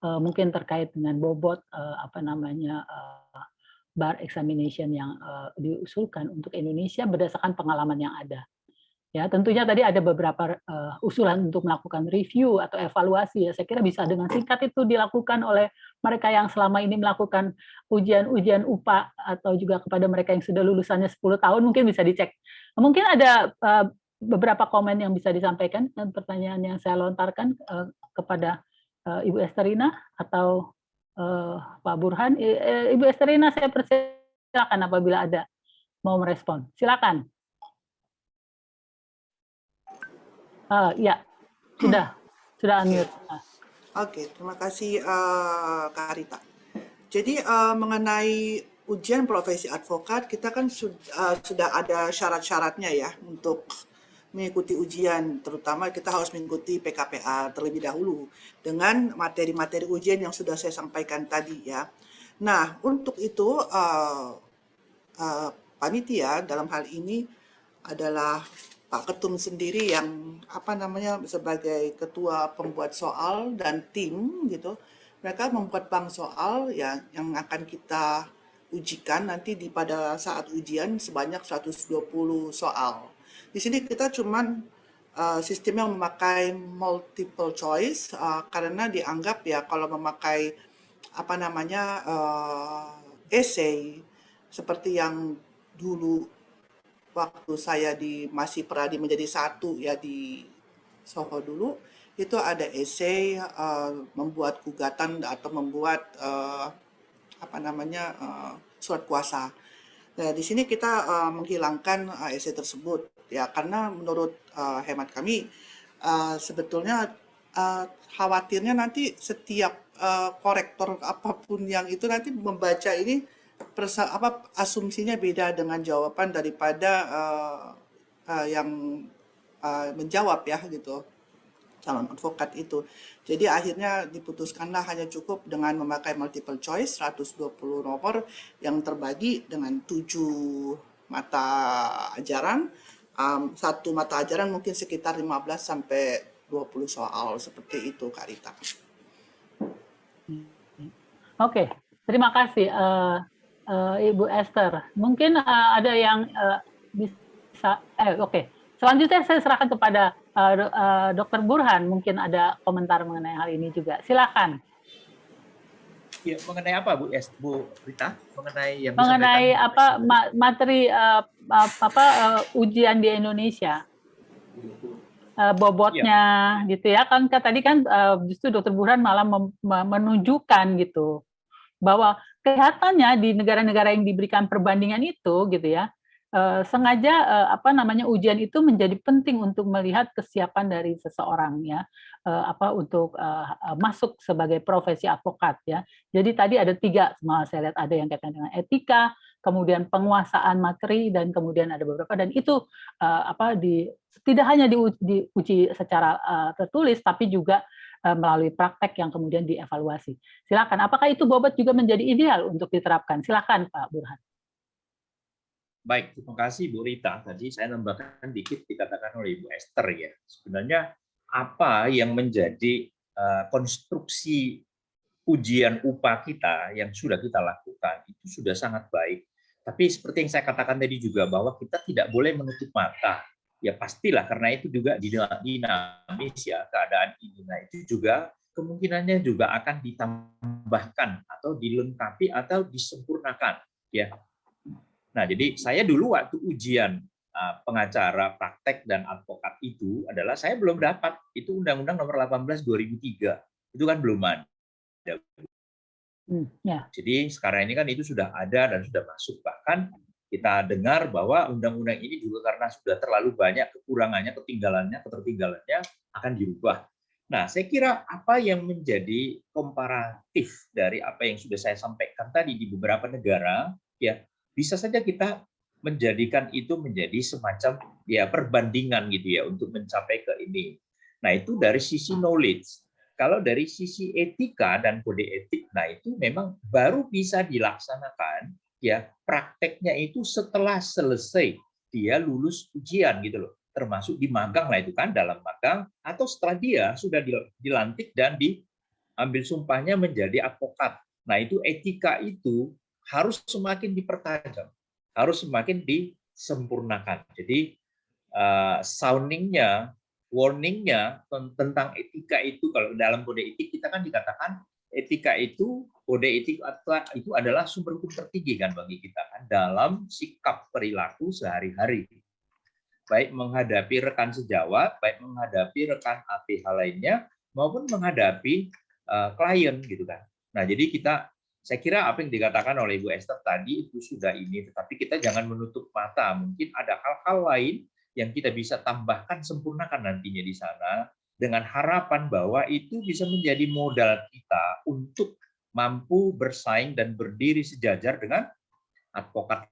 mungkin terkait dengan bobot bar examination yang diusulkan untuk Indonesia berdasarkan pengalaman yang ada. Ya, tentunya tadi ada beberapa usulan untuk melakukan review atau evaluasi ya. Saya kira bisa dengan singkat itu dilakukan oleh mereka yang selama ini melakukan ujian UPA, atau juga kepada mereka yang sudah lulusannya 10 tahun mungkin bisa dicek. Mungkin ada beberapa komen yang bisa disampaikan dan pertanyaan yang saya lontarkan kepada Ibu Esterina atau Pak Burhan. Ibu Esterina, saya persilakan apabila ada mau merespon. Silakan. Ya, sudah unmute. Oke, terima kasih Kak Rita. Jadi mengenai ujian profesi advokat, kita kan sudah ada syarat-syaratnya ya untuk mengikuti ujian, terutama kita harus mengikuti PKPA terlebih dahulu dengan materi-materi ujian yang sudah saya sampaikan tadi ya. Nah, untuk itu panitia dalam hal ini adalah Pak Ketum sendiri yang sebagai ketua pembuat soal dan tim gitu. Mereka membuat bank soal yang akan kita ujikan nanti pada saat ujian sebanyak 120 soal. Di sini kita cuman sistem yang memakai multiple choice karena dianggap ya kalau memakai essay seperti yang dulu waktu saya masih Peradi menjadi satu ya di Soho dulu, itu ada essay membuat gugatan atau membuat surat kuasa. Nah, di sini kita menghilangkan essay tersebut ya, karena menurut hemat kami sebetulnya khawatirnya nanti setiap korektor apapun yang itu nanti membaca ini asumsinya beda dengan jawaban daripada yang menjawab ya gitu, calon advokat itu. Jadi akhirnya diputuskanlah hanya cukup dengan memakai multiple choice 120 nomor yang terbagi dengan 7 mata ajaran. Satu mata ajaran mungkin sekitar 15 sampai 20 soal seperti itu, Kak Rita. Oke, terima kasih Ibu Esther. Mungkin ada yang bisa, oke. Selanjutnya saya serahkan kepada Dr. Burhan, mungkin ada komentar mengenai hal ini juga. Silakan. Ya, mengenai apa Bu Rita? Mengenai yang mengenai apa materi ujian di Indonesia. Bobotnya gitu ya, kan tadi kan justru Dr. Burhan malah menunjukkan gitu bahwa kelihatannya di negara-negara yang diberikan perbandingan itu gitu ya, sengaja ujian itu menjadi penting untuk melihat kesiapan dari seseorang ya, untuk masuk sebagai profesi advokat ya. Jadi tadi ada 3, saya lihat ada yang kaitan dengan etika, kemudian penguasaan materi, dan kemudian ada beberapa, dan itu tidak hanya diuji secara tertulis, tapi juga melalui praktek yang kemudian dievaluasi. Silakan, apakah itu bobot juga menjadi ideal untuk diterapkan? Silakan Pak Burhan. Baik, terima kasih Bu Rita. Tadi saya nambahkan dikit dikatakan oleh Ibu Esther ya. Sebenarnya apa yang menjadi konstruksi ujian UPA kita yang sudah kita lakukan itu sudah sangat baik. Tapi seperti yang saya katakan tadi juga bahwa kita tidak boleh menutup mata. Ya pastilah karena itu juga dinamis ya keadaan ini. Nah itu juga kemungkinannya juga akan ditambahkan atau dilengkapi atau disempurnakan ya. Nah, jadi saya dulu waktu ujian pengacara, praktek, dan advokat itu adalah saya belum dapat. Itu Undang-Undang Nomor 18 2003. Itu kan belum ada. Jadi sekarang ini kan itu sudah ada dan sudah masuk. Bahkan kita dengar bahwa undang-undang ini juga karena sudah terlalu banyak kekurangannya, ketertinggalannya akan dirubah. Nah, saya kira apa yang menjadi komparatif dari apa yang sudah saya sampaikan tadi di beberapa negara, ya bisa saja kita menjadikan itu menjadi semacam ya perbandingan gitu ya untuk mencapai ke ini. Nah, itu dari sisi knowledge. Kalau dari sisi etika dan kode etik, nah itu memang baru bisa dilaksanakan ya prakteknya itu setelah selesai dia lulus ujian gitu loh. Termasuk di magang lah itu kan, dalam magang atau setelah dia sudah dilantik dan diambil sumpahnya menjadi advokat. Nah, itu etika itu harus semakin dipertajam, harus semakin disempurnakan. Jadi soundingnya, warningnya tentang etika itu, kalau dalam kode etik kita kan dikatakan etika itu, kode etik itu adalah sumber hukum tertinggi kan bagi kita kan dalam sikap perilaku sehari-hari, baik menghadapi rekan sejawat, baik menghadapi rekan APH lainnya, maupun menghadapi klien gitu kan. Nah jadi saya kira apa yang dikatakan oleh Ibu Esther tadi itu sudah ini, tetapi kita jangan menutup mata. Mungkin ada hal-hal lain yang kita bisa tambahkan, sempurnakan nantinya di sana, dengan harapan bahwa itu bisa menjadi modal kita untuk mampu bersaing dan berdiri sejajar dengan advokat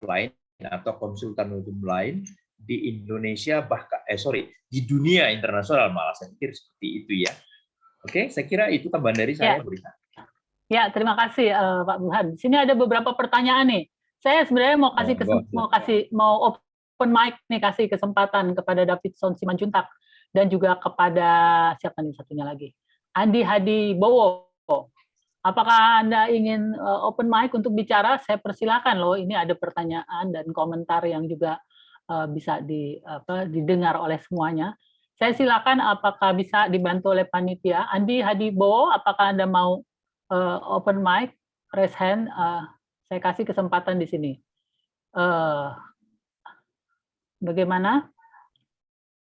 lain atau konsultan hukum lain di Indonesia, bahkan di dunia internasional malah saya pikir seperti itu ya. Oke, saya kira itu tambahan dari saya, Bu Rita. Ya, terima kasih Pak Burhan. Di sini ada beberapa pertanyaan nih. Saya sebenarnya mau open mic nih, kasih kesempatan kepada Davidson Simanjuntak dan juga kepada siapa nih satunya lagi, Andi Hadi Bowo. Apakah Anda ingin open mic untuk bicara? Saya persilakan loh. Ini ada pertanyaan dan komentar yang juga bisa didengar oleh semuanya. Saya silakan, apakah bisa dibantu oleh panitia? Andi Hadi Bowo, apakah Anda mau open mic, raise hand, saya kasih kesempatan di sini. Bagaimana?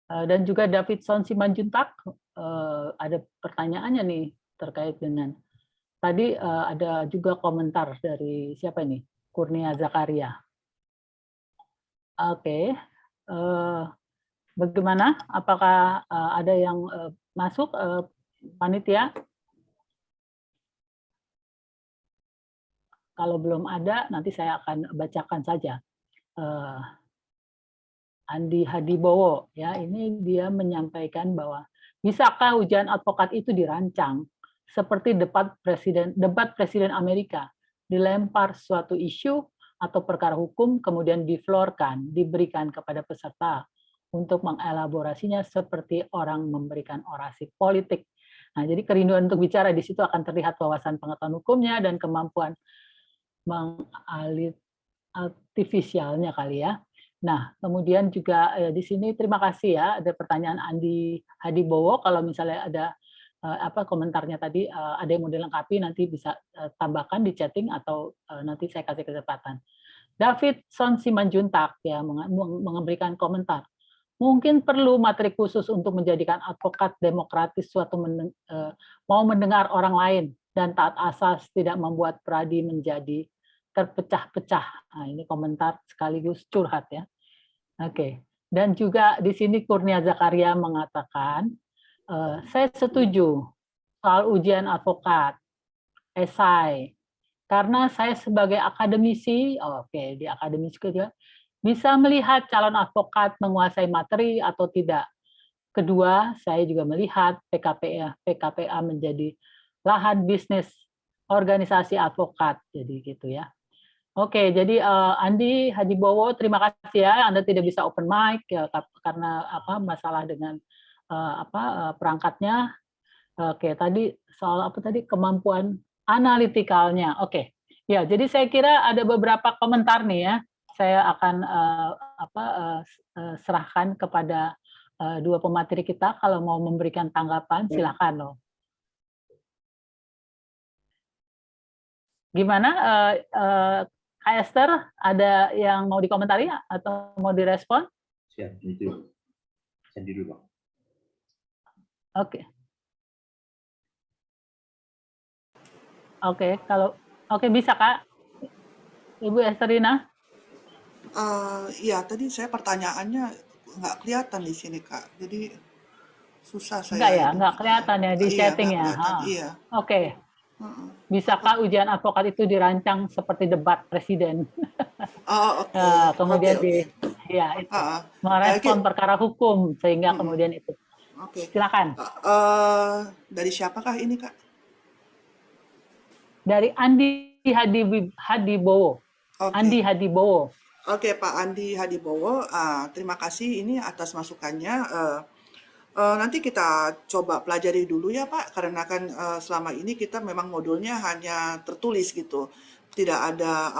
Dan juga Davidson Simanjuntak, ada pertanyaannya nih terkait dengan tadi ada juga komentar dari siapa ini? Kurnia Zakaria. Oke. Bagaimana? Apakah ada yang masuk panitia? kalau belum ada, nanti saya akan bacakan saja. Andi Hadibowo, ya, ini dia menyampaikan bahwa bisakah ujian advokat itu dirancang seperti debat presiden Amerika, dilempar suatu isu atau perkara hukum, kemudian diflorkan, diberikan kepada peserta untuk mengelaborasinya seperti orang memberikan orasi politik. Nah, jadi kerinduan untuk bicara di situ akan terlihat wawasan pengetahuan hukumnya dan kemampuan artifisialnya kali ya. Nah, kemudian juga di sini terima kasih ya, ada pertanyaan Andi Hadibowo, kalau misalnya ada komentarnya tadi ada yang mau dilengkapi nanti bisa tambahkan di chatting atau nanti saya kasih kesempatan. Davidson Simanjuntak ya memberikan komentar. Mungkin perlu materi khusus untuk menjadikan advokat demokratis mau mendengar orang lain dan taat asas, tidak membuat pradi menjadi terpecah-pecah. Nah, ini komentar sekaligus curhat ya. Oke. Dan juga di sini Kurnia Zakaria mengatakan, saya setuju soal ujian advokat, esai, karena saya sebagai akademisi, di akademisi juga, bisa melihat calon advokat menguasai materi atau tidak. Kedua, saya juga melihat PKPA menjadi lahan bisnis organisasi advokat, jadi gitu ya. Oke, jadi Andi Hadibowo, terima kasih ya, Anda tidak bisa open mic ya, karena masalah dengan perangkatnya. Oke, tadi soal kemampuan analitikalnya. Oke, ya, jadi saya kira ada beberapa komentar nih ya. Saya akan serahkan kepada dua pemateri kita kalau mau memberikan tanggapan, silakan loh. Gimana, Kak Esther, ada yang mau dikomentari atau mau direspon? Siap, itu. Sendiri dulu. Oke. Oke, bisa Kak, Ibu Esterina? Ya, tadi saya pertanyaannya nggak kelihatan di sini, Kak. Jadi susah Enggak saya ya, ini. enggak kelihatan ya di chatting nggak ya. kelihatan. Iya. Oke. Bisakah ujian advokat itu dirancang seperti debat presiden? Oke. Kemudian Oke. itu merespon perkara hukum sehingga kemudian itu. Oke. Silakan. Dari siapakah ini, Kak? Dari Andi Hadibowo. Oke. Andi Hadibowo. Oke, Pak Andi Hadibowo, terima kasih ini atas masukannya. Nanti kita coba pelajari dulu ya Pak, karena kan selama ini kita memang modulnya hanya tertulis gitu, tidak ada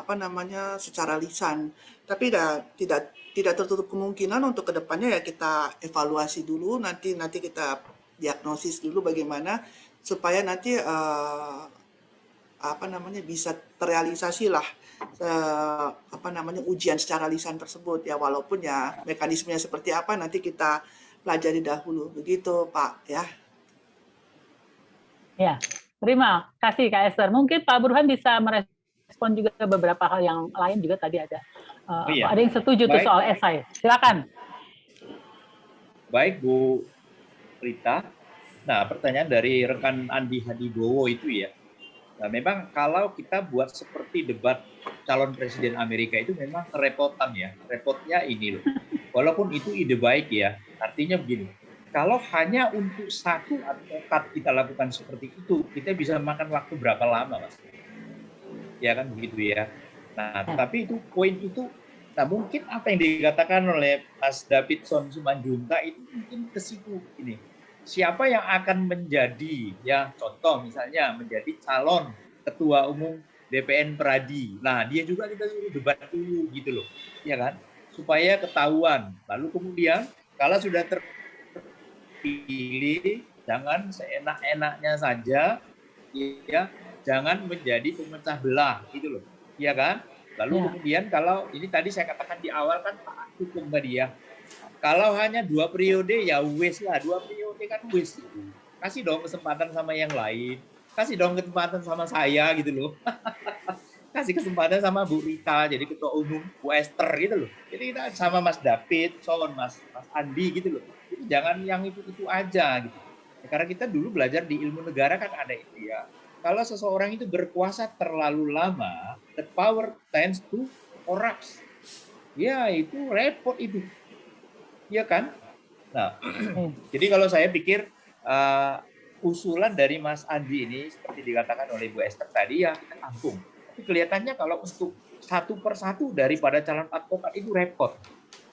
secara lisan. Tapi tidak tertutup kemungkinan untuk kedepannya ya kita evaluasi dulu, nanti kita diagnosis dulu bagaimana supaya nanti bisa terrealisasi lah ujian secara lisan tersebut ya, walaupun ya mekanismenya seperti apa nanti kita pelajari dahulu, begitu Pak ya. Ya, terima kasih Kak Esther. Mungkin Pak Burhan bisa merespon juga beberapa hal yang lain juga tadi ada. Ada yang setuju tuh soal esai. Silakan. Baik Bu Rita. Nah, pertanyaan dari rekan Andi Hadibowo itu ya. Nah, memang kalau kita buat seperti debat calon presiden Amerika itu memang kerepotan ya. Repotnya ini loh. Walaupun itu ide baik ya, artinya begini, kalau hanya untuk satu advokat kita lakukan seperti itu, kita bisa makan waktu berapa lama, Mas? Ya kan begitu ya. Nah, tapi itu poin itu, nah mungkin apa yang dikatakan oleh Mas Davidson Simanjuntak itu mungkin ke situ ini. Siapa yang akan menjadi, ya contoh misalnya menjadi calon ketua umum DPN Pradi. Nah, dia juga kita suruh debat dulu gitu loh, ya kan? Supaya ketahuan. Lalu kemudian kalau sudah terpilih, jangan seenak-enaknya saja, ya, jangan menjadi pemecah belah, gitu loh, ya kan? Lalu kemudian kalau ini tadi saya katakan di awal kan Pak hukum tadi ya, kalau hanya 2 periode ya wis lah, 2 periode kan wis. Kasih dong kesempatan sama yang lain, kasih dong kesempatan sama saya gitu loh. Kasih kesempatan sama Bu Rita jadi ketua umum, Bu Esther gitu loh. Jadi kita sama Mas David, Mas Andi gitu loh. Jadi jangan yang itu aja gitu. Ya, karena kita dulu belajar di ilmu negara kan ada itu ya. kalau seseorang itu berkuasa terlalu lama, the power tends to corrupt. Ya, itu repot itu. Iya kan? Nah, jadi kalau saya pikir usulan dari Mas Andi ini seperti dikatakan oleh Bu Esther tadi ya kita tampung. Tapi kelihatannya kalau untuk satu persatu daripada calon advokat itu repot.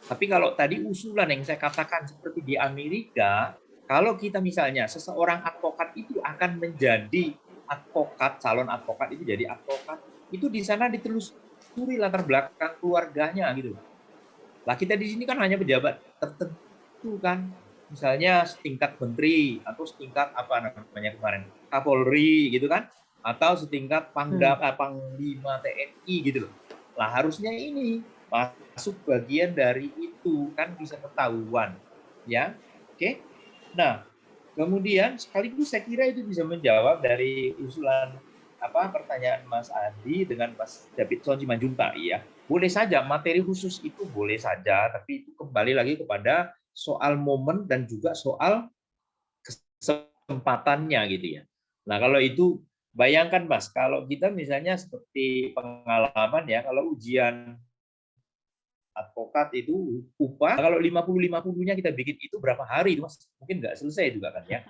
Tapi kalau tadi usulan yang saya katakan seperti di Amerika, kalau kita misalnya seseorang advokat itu akan menjadi advokat, calon advokat itu jadi advokat, itu di sana ditelusuri latar belakang keluarganya gitu. Lah kita di sini kan hanya pejabat tertentu kan, misalnya setingkat menteri atau setingkat apa namanya kemarin Kapolri gitu kan, atau setingkat Panglima TNI gitu loh. Lah harusnya ini masuk bagian dari itu kan bisa ketahuan ya. Oke. Nah, kemudian sekaligus saya kira itu bisa menjawab dari usulan pertanyaan Mas Adi dengan Mas Davidson Simanjuntak ya. Boleh saja materi khusus itu boleh saja, tapi itu kembali lagi kepada soal momen dan juga soal kesempatannya gitu ya. Nah, kalau itu bayangkan Mas, kalau kita misalnya seperti pengalaman ya, kalau ujian advokat itu upah, kalau 50-50-nya kita bikin itu berapa hari, Mas? Mungkin nggak selesai juga kan ya.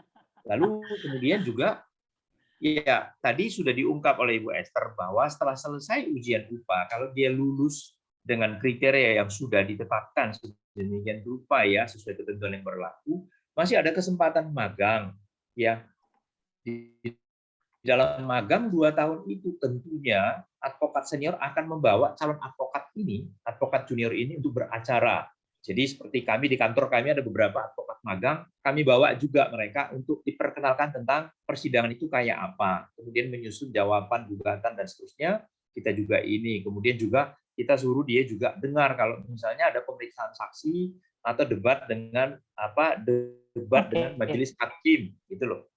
Lalu kemudian juga, ya tadi sudah diungkap oleh Ibu Esther bahwa setelah selesai ujian upah, kalau dia lulus dengan kriteria yang sudah ditetapkan sedemikian rupa ya, sesuai ketentuan yang berlaku, masih ada kesempatan magang. Ya, di dalam magang 2 tahun itu tentunya advokat senior akan membawa calon advokat ini, advokat junior ini untuk beracara. Jadi seperti kami di kantor kami ada beberapa advokat magang, kami bawa juga mereka untuk diperkenalkan tentang persidangan itu kayak apa. Kemudian menyusun jawaban, gugatan dan seterusnya, kita juga ini. Kemudian juga kita suruh dia juga dengar kalau misalnya ada pemeriksaan saksi atau debat dengan dengan majelis hakim gitu loh.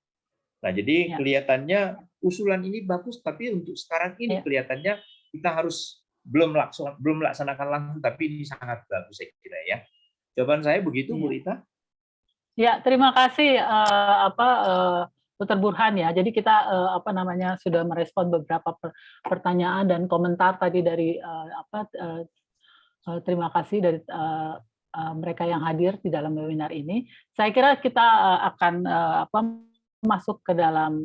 Nah, jadi kelihatannya usulan ini bagus, tapi untuk sekarang ini kelihatannya kita harus belum melaksanakan langsung, tapi ini sangat bagus saya kira ya. Jawaban saya begitu, Bu Rita. Ya, terima kasih Dr. Burhan ya. Jadi kita sudah merespon beberapa pertanyaan dan komentar tadi dari terima kasih dari mereka yang hadir di dalam webinar ini. Saya kira kita akan masuk ke dalam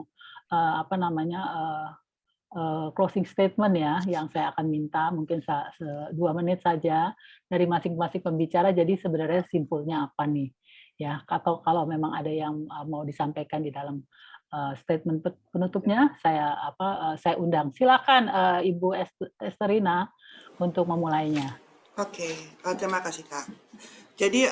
closing statement ya, yang saya akan minta mungkin 2 menit saja dari masing-masing pembicara. Jadi sebenarnya simpulnya apa nih ya, atau kalau memang ada yang mau disampaikan di dalam statement penutupnya, saya undang. Silakan Ibu Esterina untuk memulainya. Oke, terima kasih Kak. Jadi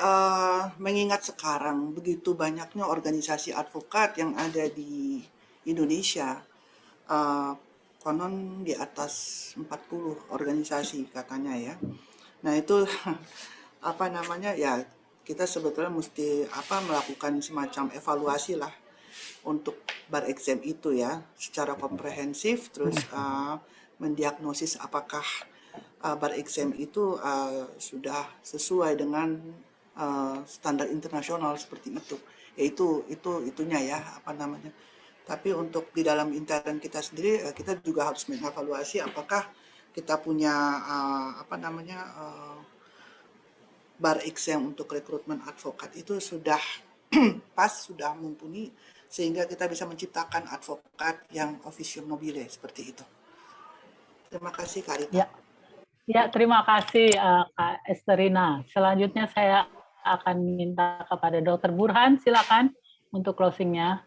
mengingat sekarang begitu banyaknya organisasi advokat yang ada di Indonesia, konon di atas 40 organisasi katanya ya. Nah itu ya kita sebetulnya mesti melakukan semacam evaluasi lah untuk bar exam itu ya secara komprehensif, terus mendiagnosis apakah bar exam itu sudah sesuai dengan standar internasional seperti itu. Yaitu itunya ya Tapi untuk di dalam intern kita sendiri kita juga harus mengevaluasi apakah kita punya bar exam untuk rekrutmen advokat itu sudah pas, sudah mumpuni sehingga kita bisa menciptakan advokat yang officio nobile seperti itu. Terima kasih Kak Rita. Ya, terima kasih Kak Esterina. Selanjutnya saya akan minta kepada Dr. Burhan, silakan untuk closing-nya.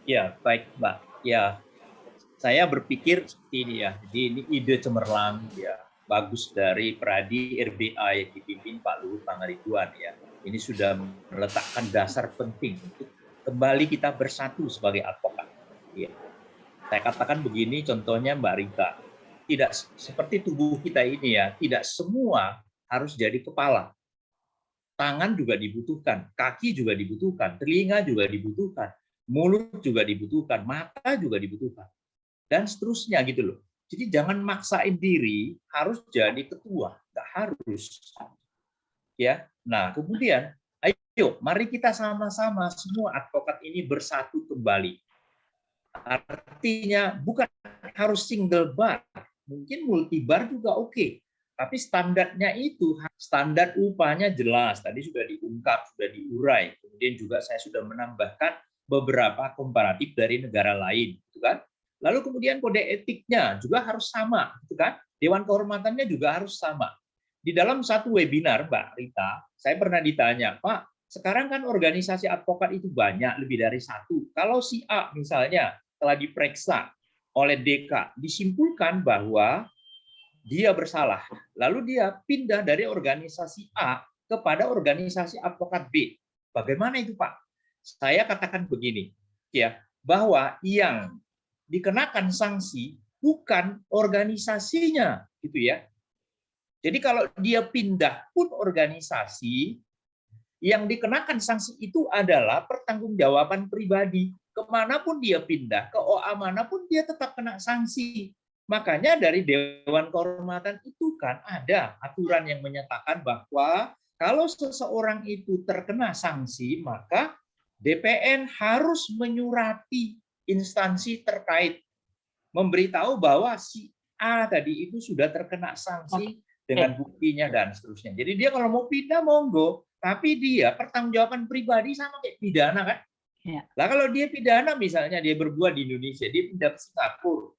Ya, baik Mbak. Ya, saya berpikir seperti ini ya. Jadi ini ide cemerlang ya, bagus dari Pradi RBA yang dipimpin Pak Luhut Pangaribuan ya. Ini sudah meletakkan dasar penting untuk kembali kita bersatu sebagai advokat. Ya. Saya katakan begini, contohnya Mbak Rita. Tidak seperti tubuh kita ini ya, tidak semua harus jadi kepala. Tangan juga dibutuhkan, kaki juga dibutuhkan, telinga juga dibutuhkan, mulut juga dibutuhkan, mata juga dibutuhkan, dan seterusnya gitu loh. Jadi jangan maksain diri harus jadi ketua, nggak harus. Ya, nah kemudian, ayo mari kita sama-sama semua advokat ini bersatu kembali. Artinya bukan harus single bar, mungkin multi bar juga oke. Tapi standarnya itu, standar upahnya jelas, tadi sudah diungkap, sudah diurai. Kemudian juga saya sudah menambahkan beberapa komparatif dari negara lain, gitu kan. Lalu kemudian kode etiknya juga harus sama, gitu kan. Dewan kehormatannya juga harus sama. Di dalam satu webinar, Mbak Rita, saya pernah ditanya, Pak, sekarang kan organisasi advokat itu banyak, lebih dari satu. Kalau si A misalnya telah diperiksa oleh DK, disimpulkan bahwa dia bersalah, lalu dia pindah dari organisasi A kepada organisasi advokat B. Bagaimana itu, Pak? Saya katakan begini, ya, bahwa yang dikenakan sanksi bukan organisasinya, gitu ya. Jadi kalau dia pindah pun organisasi, yang dikenakan sanksi itu adalah pertanggungjawaban pribadi. Kemanapun dia pindah, ke OA manapun dia tetap kena sanksi. Makanya dari Dewan Kehormatan itu kan ada aturan yang menyatakan bahwa kalau seseorang itu terkena sanksi, maka DPN harus menyurati instansi terkait, memberitahu bahwa si A tadi itu sudah terkena sanksi dengan buktinya dan seterusnya. Jadi dia kalau mau pindah monggo, tapi dia pertanggungjawaban pribadi sama kayak pidana kan. Lah kalau dia pidana misalnya dia berbuat di Indonesia, dia pindah ke Singapura,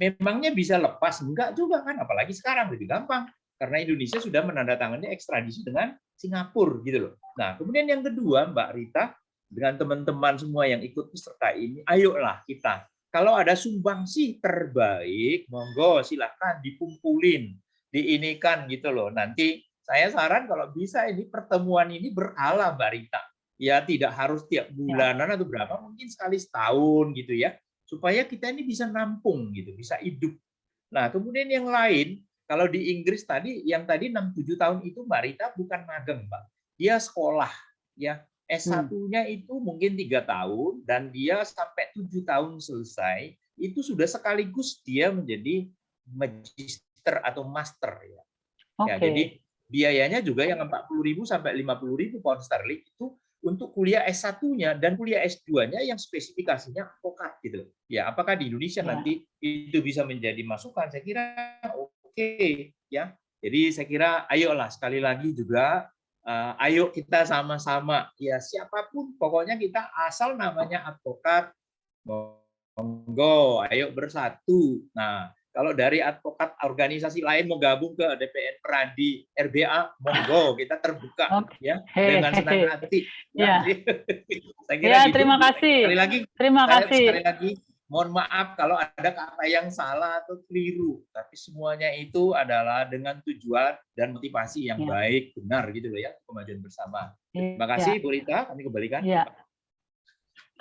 memangnya bisa lepas? Enggak juga kan, apalagi sekarang lebih gampang karena Indonesia sudah menandatangani ekstradisi dengan Singapura gitu loh. Nah, kemudian yang kedua, Mbak Rita, dengan teman-teman semua yang ikut peserta ini, ayolah kita. Kalau ada sumbangsi terbaik, monggo silakan dikumpulin, diinikan gitu loh. Nanti saya saran kalau bisa ini pertemuan ini berkala, Mbak Rita. Ya tidak harus tiap bulanan atau berapa, mungkin sekali setahun gitu ya. Supaya kita ini bisa nampung gitu, bisa hidup. Nah, kemudian yang lain, kalau di Inggris tadi, yang tadi 6-7 tahun itu Mbak Rita bukan magang, Mbak. Dia sekolah, ya. S1-nya itu mungkin 3 tahun, dan dia sampai 7 tahun selesai, itu sudah sekaligus dia menjadi magister atau master. Ya. Ya, jadi biayanya juga yang 40.000 sampai 50.000 pound sterling itu untuk kuliah S1-nya dan kuliah S2-nya yang spesifikasinya advokat gitu. Ya, apakah di Indonesia nanti itu bisa menjadi masukan? Saya kira oke, ya. Jadi saya kira ayolah sekali lagi juga ayo kita sama-sama ya siapapun pokoknya kita asal namanya advokat monggo ayo bersatu. Nah, kalau dari advokat organisasi lain mau gabung ke DPN Pradi RBA, monggo kita terbuka ya dengan senang hati. Ya. Saya kira ya, gitu. terima kasih. Sekali lagi, mohon maaf kalau ada kata yang salah atau keliru, tapi semuanya itu adalah dengan tujuan dan motivasi yang baik, benar gitu loh ya, kemajuan bersama. Terima kasih Bu Rita, kami kembalikan. Ya.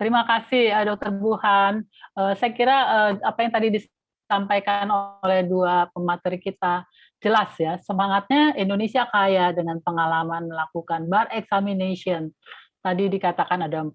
Terima kasih Dr. Buhan. Saya kira apa yang tadi disampaikan oleh dua pemateri kita jelas ya, semangatnya Indonesia kaya dengan pengalaman melakukan bar examination. Tadi dikatakan ada 40,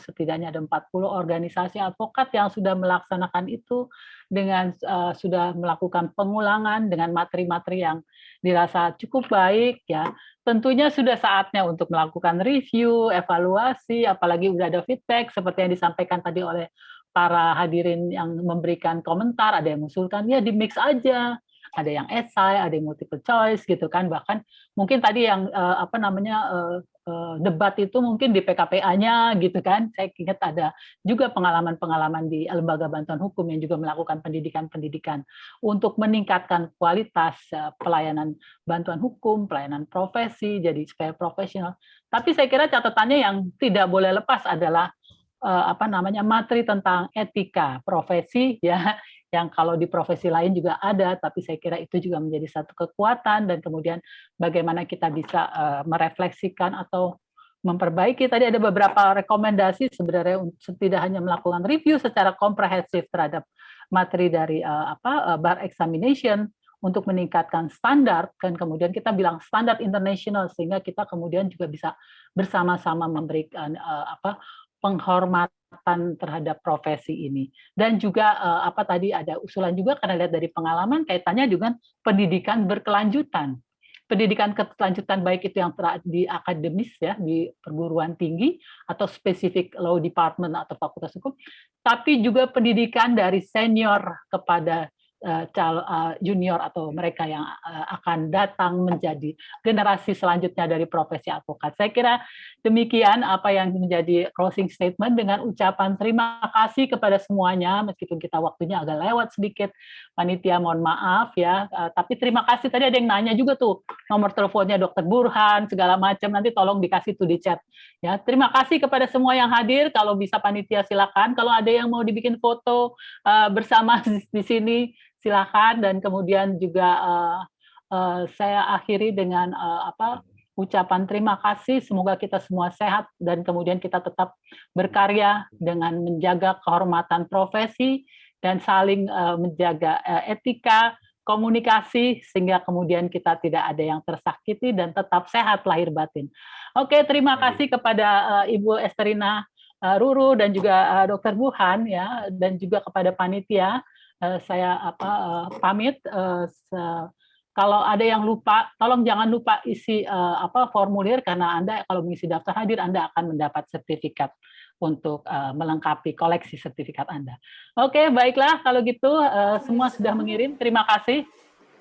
setidaknya ada 40 organisasi advokat yang sudah melaksanakan itu dengan sudah melakukan pengulangan dengan materi-materi yang dirasa cukup baik ya. Tentunya sudah saatnya untuk melakukan review, evaluasi, apalagi udah ada feedback seperti yang disampaikan tadi oleh para hadirin yang memberikan komentar, ada yang mengusulkan ya di mix aja. Ada yang esai, ada yang multiple choice gitu kan, bahkan mungkin tadi yang debat itu mungkin di PKPA-nya gitu kan. Saya ingat ada juga pengalaman-pengalaman di lembaga bantuan hukum yang juga melakukan pendidikan-pendidikan untuk meningkatkan kualitas pelayanan bantuan hukum, pelayanan profesi jadi supaya profesional. Tapi saya kira catatannya yang tidak boleh lepas adalah materi tentang etika profesi ya, yang kalau di profesi lain juga ada, tapi saya kira itu juga menjadi satu kekuatan dan kemudian bagaimana kita bisa merefleksikan atau memperbaiki. Tadi ada beberapa rekomendasi sebenarnya tidak hanya melakukan review secara komprehensif terhadap materi dari bar examination untuk meningkatkan standar, dan kemudian kita bilang standar internasional sehingga kita kemudian juga bisa bersama-sama memberikan penghormatan terhadap profesi ini. Dan juga tadi ada usulan juga karena lihat dari pengalaman kaitannya dengan pendidikan berkelanjutan. pendidikan kelanjutan baik itu yang di akademis ya, di perguruan tinggi atau spesifik law department atau fakultas hukum, tapi juga pendidikan dari senior kepada junior atau mereka yang akan datang menjadi generasi selanjutnya dari profesi advokat. Saya kira demikian apa yang menjadi closing statement dengan ucapan terima kasih kepada semuanya, meskipun kita waktunya agak lewat sedikit. Panitia mohon maaf ya, tapi terima kasih. Tadi ada yang nanya juga tuh nomor teleponnya Dr. Burhan segala macam, nanti tolong dikasih tuh di chat ya. Terima kasih kepada semua yang hadir. Kalau bisa panitia silakan, kalau ada yang mau dibikin foto bersama di sini silakan, dan kemudian juga saya akhiri dengan ucapan terima kasih. Semoga kita semua sehat dan kemudian kita tetap berkarya dengan menjaga kehormatan profesi dan saling menjaga etika komunikasi sehingga kemudian kita tidak ada yang tersakiti dan tetap sehat lahir batin. Oke, terima kasih kepada Ibu Esterina Ruru dan juga Dr. Burhan ya, dan juga kepada panitia. Saya pamit. Kalau ada yang lupa, tolong jangan lupa isi formulir, karena Anda kalau mengisi daftar hadir Anda akan mendapat sertifikat untuk melengkapi koleksi sertifikat Anda. Oke, baiklah kalau gitu semua sudah mengirim. Terima kasih.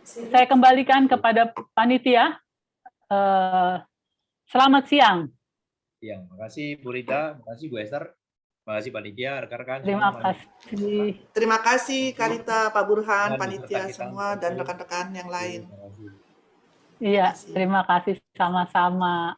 Saya kembalikan kepada panitia. Selamat siang. Terima kasih Bu Rita, terima kasih Bu Esther. Terima kasih panitia, rekan-rekan. Terima kasih. Terima kasih Karita, Pak Burhan, Dan panitia rekan-rekan semua, dan rekan-rekan yang lain. Terima kasih. Iya, terima kasih sama-sama.